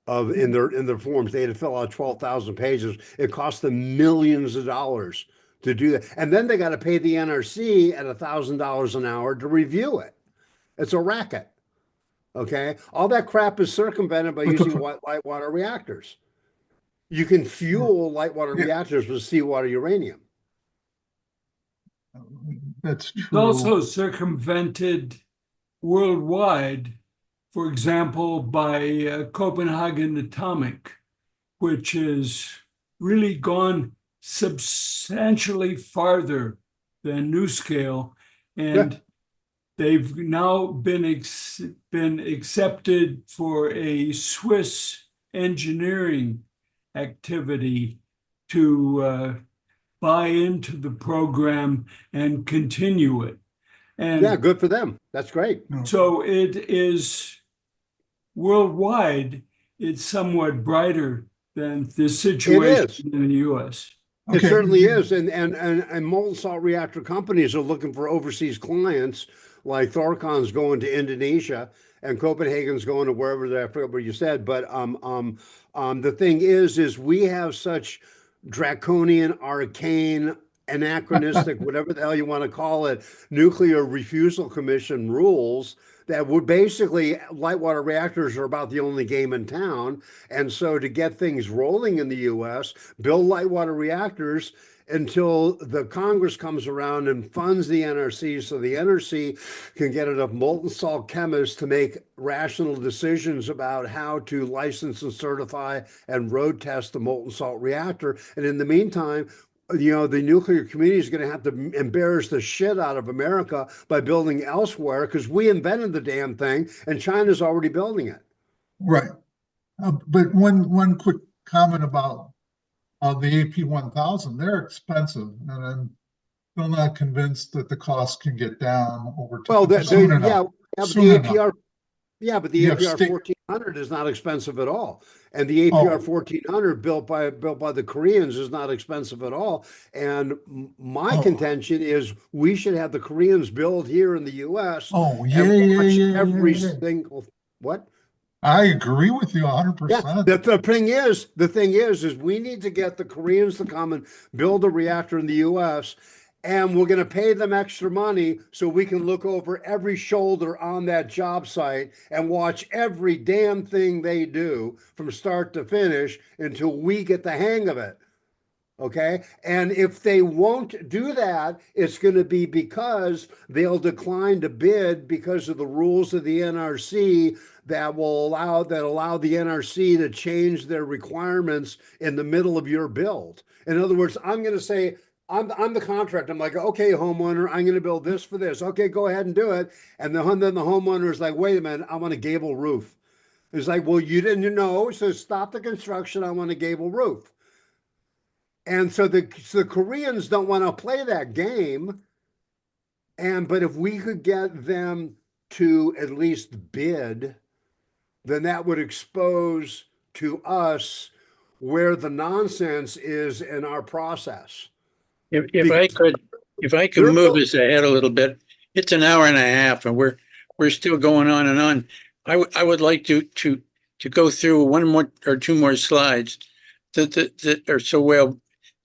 in their forms. They had to fill out 12,000 pages. It cost them millions of dollars to do that. And then they got to pay the NRC at $1,000 an hour to review it. It's a racket. Okay, all that crap is circumvented by using light water reactors. You can fuel light water reactors with seawater uranium. That's It's true. also circumvented worldwide, for example, by Copenhagen Atomic, which has really gone substantially farther than NuScale, and they've now been accepted for a Swiss engineering activity to buy into the program and continue it. And yeah, good for them. That's great. so it is worldwide, it's somewhat brighter than the situation in the US. It Okay. certainly is. And molten salt reactor companies are looking for overseas clients, like Thorcon's going to Indonesia and Copenhagen's going to wherever I forget what you said. But the thing is we have such draconian, arcane, anachronistic, whatever the hell you want to call it, nuclear refusal commission rules that would basically, light water reactors are about the only game in town. And so to get things rolling in the US, build light water reactors until the Congress comes around and funds the NRC so the NRC can get enough molten salt chemists to make rational decisions about how to license and certify and road test the molten salt reactor. And in the meantime, the nuclear community is going to have to embarrass the shit out of America by building elsewhere because we invented the damn thing and China's already building it. Right. But one quick comment about the AP1000. They're expensive, and I'm still not convinced that the cost can get down over time. Well, soon enough. yeah, but Soon the enough. APR, yeah, but the You have APR state- 14 1400 is not expensive at all. And the APR 1400 built by the Koreans is not expensive at all. And my contention is we should have the Koreans build here in the US Oh, and yeah, watch yeah, every yeah. single, what? I agree with you Yeah, 100%. the thing is we need to get the Koreans to come and build a reactor in the US, and we're going to pay them extra money so we can look over every shoulder on that job site and watch every damn thing they do from start to finish until we get the hang of it. Okay. And if they won't do that, it's going to be because they'll decline to bid because of the rules of the NRC that will allow the NRC to change their requirements in the middle of your build. In other words, I'm going to say, I'm the contractor. I'm like, okay, homeowner, I'm going to build this for this. Okay, go ahead and do it. And then the homeowner is like, wait a minute, I want a gable roof. It's like, well, you didn't know, so stop the construction. I want a gable roof. And so the Koreans don't want to play that game. But if we could get them to at least bid, then that would expose to us where the nonsense is in our process. If I could move us ahead a little bit, it's an hour and a half, and we're still going on and on. I would like to go through one more or two more slides that are so well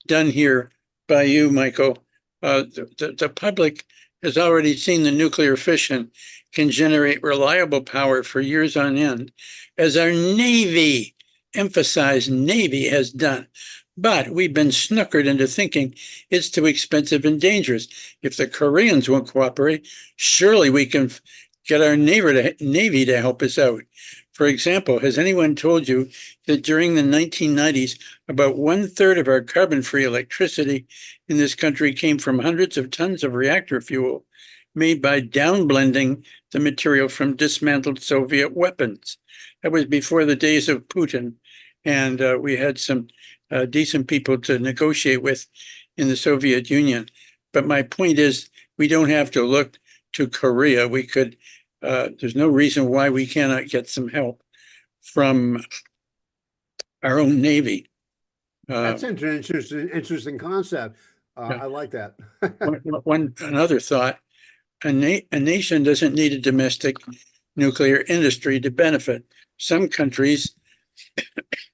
done here by you, Michael. The public has already seen the nuclear fission can generate reliable power for years on end, as our Navy, emphasized Navy, has done. But we've been snookered into thinking it's too expensive and dangerous. If the Koreans won't cooperate, surely we can get our Navy to help us out. For example, has anyone told you that during the 1990s, about 1/3 of our carbon-free electricity in this country came from hundreds of tons of reactor fuel made by downblending the material from dismantled Soviet weapons? That was before the days of Putin, and we had some decent people to negotiate with in the Soviet Union. But my point is, we don't have to look to Korea. We could, there's no reason why we cannot get some help from our own Navy. That's an interesting concept. I like that. Another thought, a nation doesn't need a domestic nuclear industry to benefit. Some countries,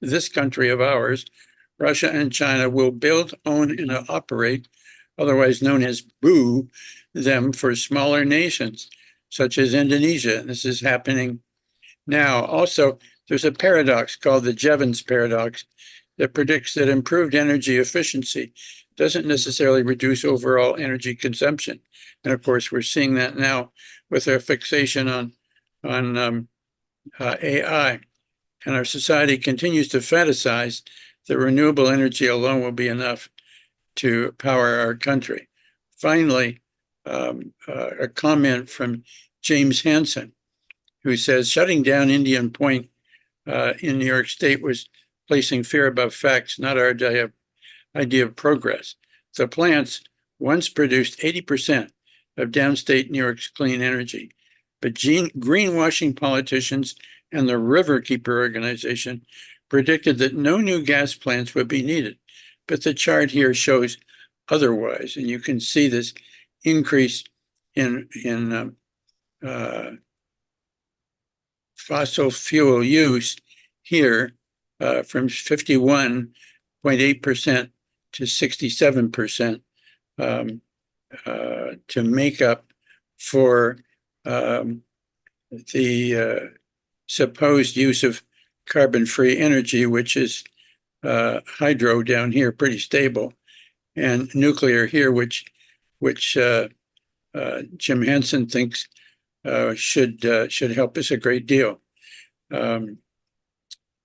this country of ours, Russia and China, will build, own, and operate, otherwise known as BOO, them for smaller nations, such as Indonesia. This is happening now. Also, there's a paradox called the Jevons paradox that predicts that improved energy efficiency doesn't necessarily reduce overall energy consumption. And of course, we're seeing that now with our fixation on AI. And our society continues to fantasize that renewable energy alone will be enough to power our country. Finally, a comment from James Hansen, who says shutting down Indian Point in New York State was placing fear above facts, not our idea of progress. The plants once produced 80% of downstate New York's clean energy, but greenwashing politicians and the Riverkeeper organization predicted that no new gas plants would be needed. But the chart here shows otherwise, and you can see this increase in fossil fuel use here from 51.8% to 67% to make up for the supposed use of carbon-free energy, which is hydro down here, pretty stable, and nuclear here, which Jim Hansen thinks should help us a great deal.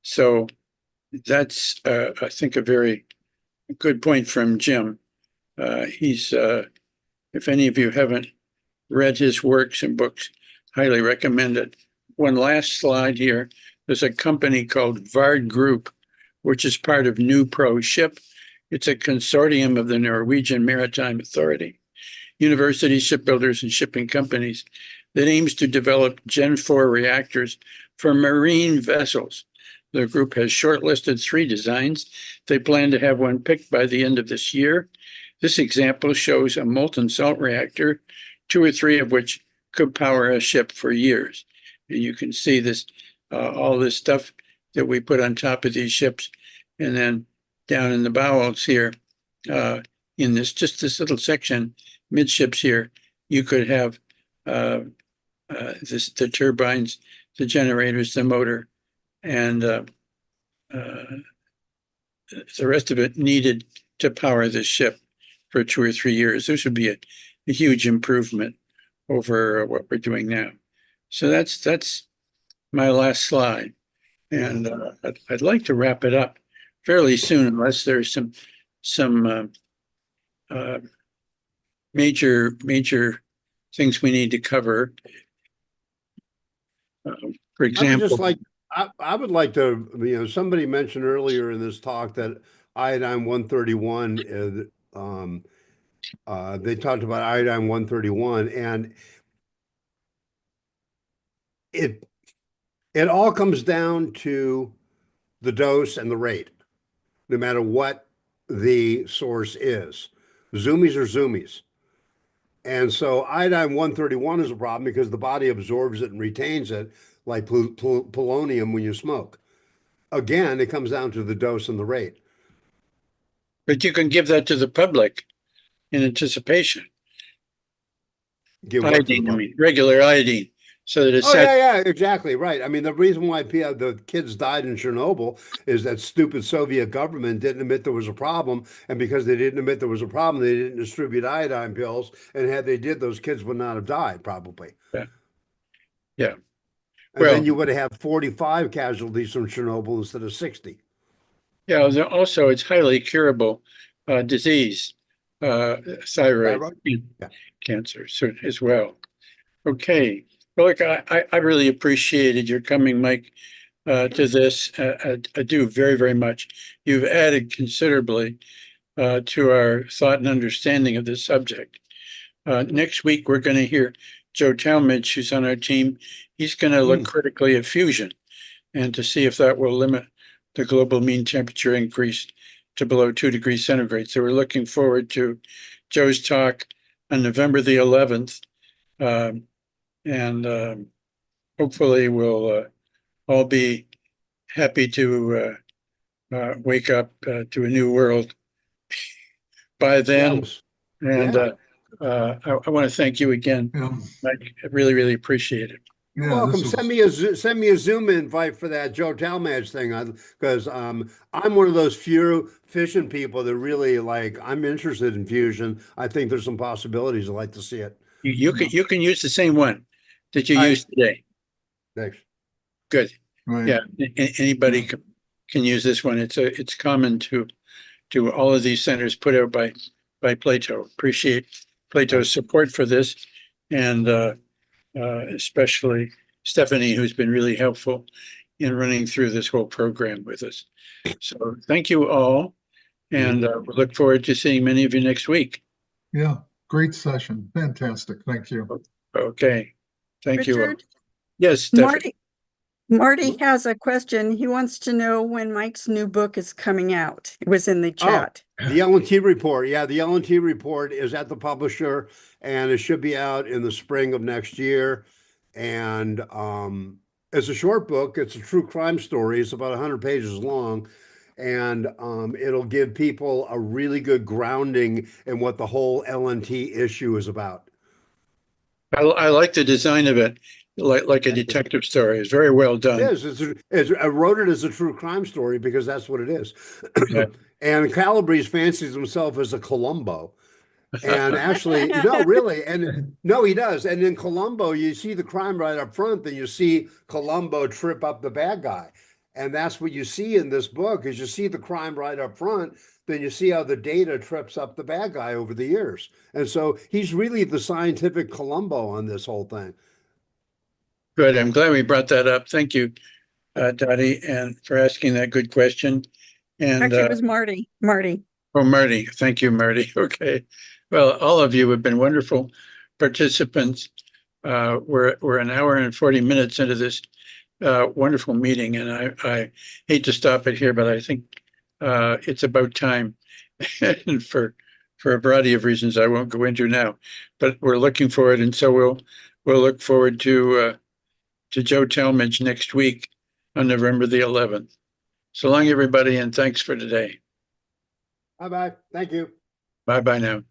So that's, I think, a very good point from Jim. He's, if any of you haven't read his works and books, highly recommend it. One last slide here. There's a company called Vard Group, which is part of Newpro Ship. It's a consortium of the Norwegian Maritime Authority, universities, shipbuilders, and shipping companies that aims to develop Gen 4 reactors for marine vessels. The group has shortlisted 3 designs. They plan to have one picked by the end of this year. This example shows a molten salt reactor, 2 or 3 of which could power a ship for years. And you can see this, all this stuff that we put on top of these ships, and then down in the bowels here, in just this little section, midships here, you could have the turbines, the generators, the motor, and the rest of it needed to power this ship for 2 or 3 years. This would be a huge improvement over what we're doing now. So that's my last slide, and I'd like to wrap it up fairly soon, unless there's some major things we need to cover. For example, I would like to, somebody mentioned earlier in this talk that iodine 131, they talked about iodine 131, and it all comes down to the dose and the rate, no matter what the source is. Zoomies are zoomies. And so iodine 131 is a problem because the body absorbs it and retains it like polonium when you smoke. Again, it comes down to the dose and the rate. But you can give that to the public in anticipation. Give iodine, I mean, regular iodine, so that it's yeah, exactly right. I mean, the reason why the kids died in Chernobyl is that stupid Soviet government didn't admit there was a problem, and because they didn't admit there was a problem, they didn't distribute iodine pills. And had they did, those kids would not have died, probably. Yeah. And then you would have 45 casualties from Chernobyl instead of 60. Yeah. Also, it's highly curable disease, thyroid cancer as well. Okay. Well, look, I really appreciated your coming, Mike, to this. I do very, very much. You've added considerably to our thought and understanding of this subject. Next week, we're going to hear Joe Talmadge, who's on our team. He's going to look critically at fusion and to see if that will limit the global mean temperature increase to below 2 degrees centigrade. So we're looking forward to Joe's talk on November the 11th. And hopefully we'll all be happy to wake up to a new world by then. And I want to thank you again, Mike. I really, really appreciate it. You're welcome. Send me a Zoom invite for that Joe Talmadge thing, because I'm one of those few fission people that really I'm interested in fusion. I think there's some possibilities. I'd like to see it. You can use the same one that you used today. Thanks. Good. Right. Yeah. Anybody can use this one. It's common to all of these centers put out by PLATO. Appreciate PLATO's support for this, and especially Stephanie, who's been really helpful in running through this whole program with us. So thank you all, and we look forward to seeing many of you next week. Yeah, great session. Fantastic. Thank you. Okay. Thank you all. Richard? Yes, Stephanie. Marty has a question. He wants to know when Mike's new book is coming out. It was in the chat. The L&T report. Yeah, the L&T report is at the publisher, and it should be out in the spring of next year. And it's a short book. It's a true crime story. It's about 100 pages long. And it'll give people a really good grounding in what the whole L&T issue is about. I like the design of it. Like a detective story. It's very well done. It is. I wrote it as a true crime story because that's what it is. Yeah. And Calabrese fancies himself as a Columbo. And actually, no, really. And no, he does. And in Columbo, you see the crime right up front, then you see Columbo trip up the bad guy. And that's what you see in this book is you see the crime right up front, then you see how the data trips up the bad guy over the years. And so he's really the scientific Columbo on this whole thing. Good. I'm glad we brought that up. Thank you, Dottie, and for asking that good question. And actually, it was Marty. Oh, Marty. Thank you, Marty. Okay. Well, all of you have been wonderful participants. We're an hour and 40 minutes into this wonderful meeting, and I hate to stop it here, but I think it's about time, and for a variety of reasons I won't go into now. But we're looking forward, and so we'll look forward to Joe Talmadge next week on November the 11th. So long, everybody, and thanks for today. Bye-bye. Thank you. Bye-bye now.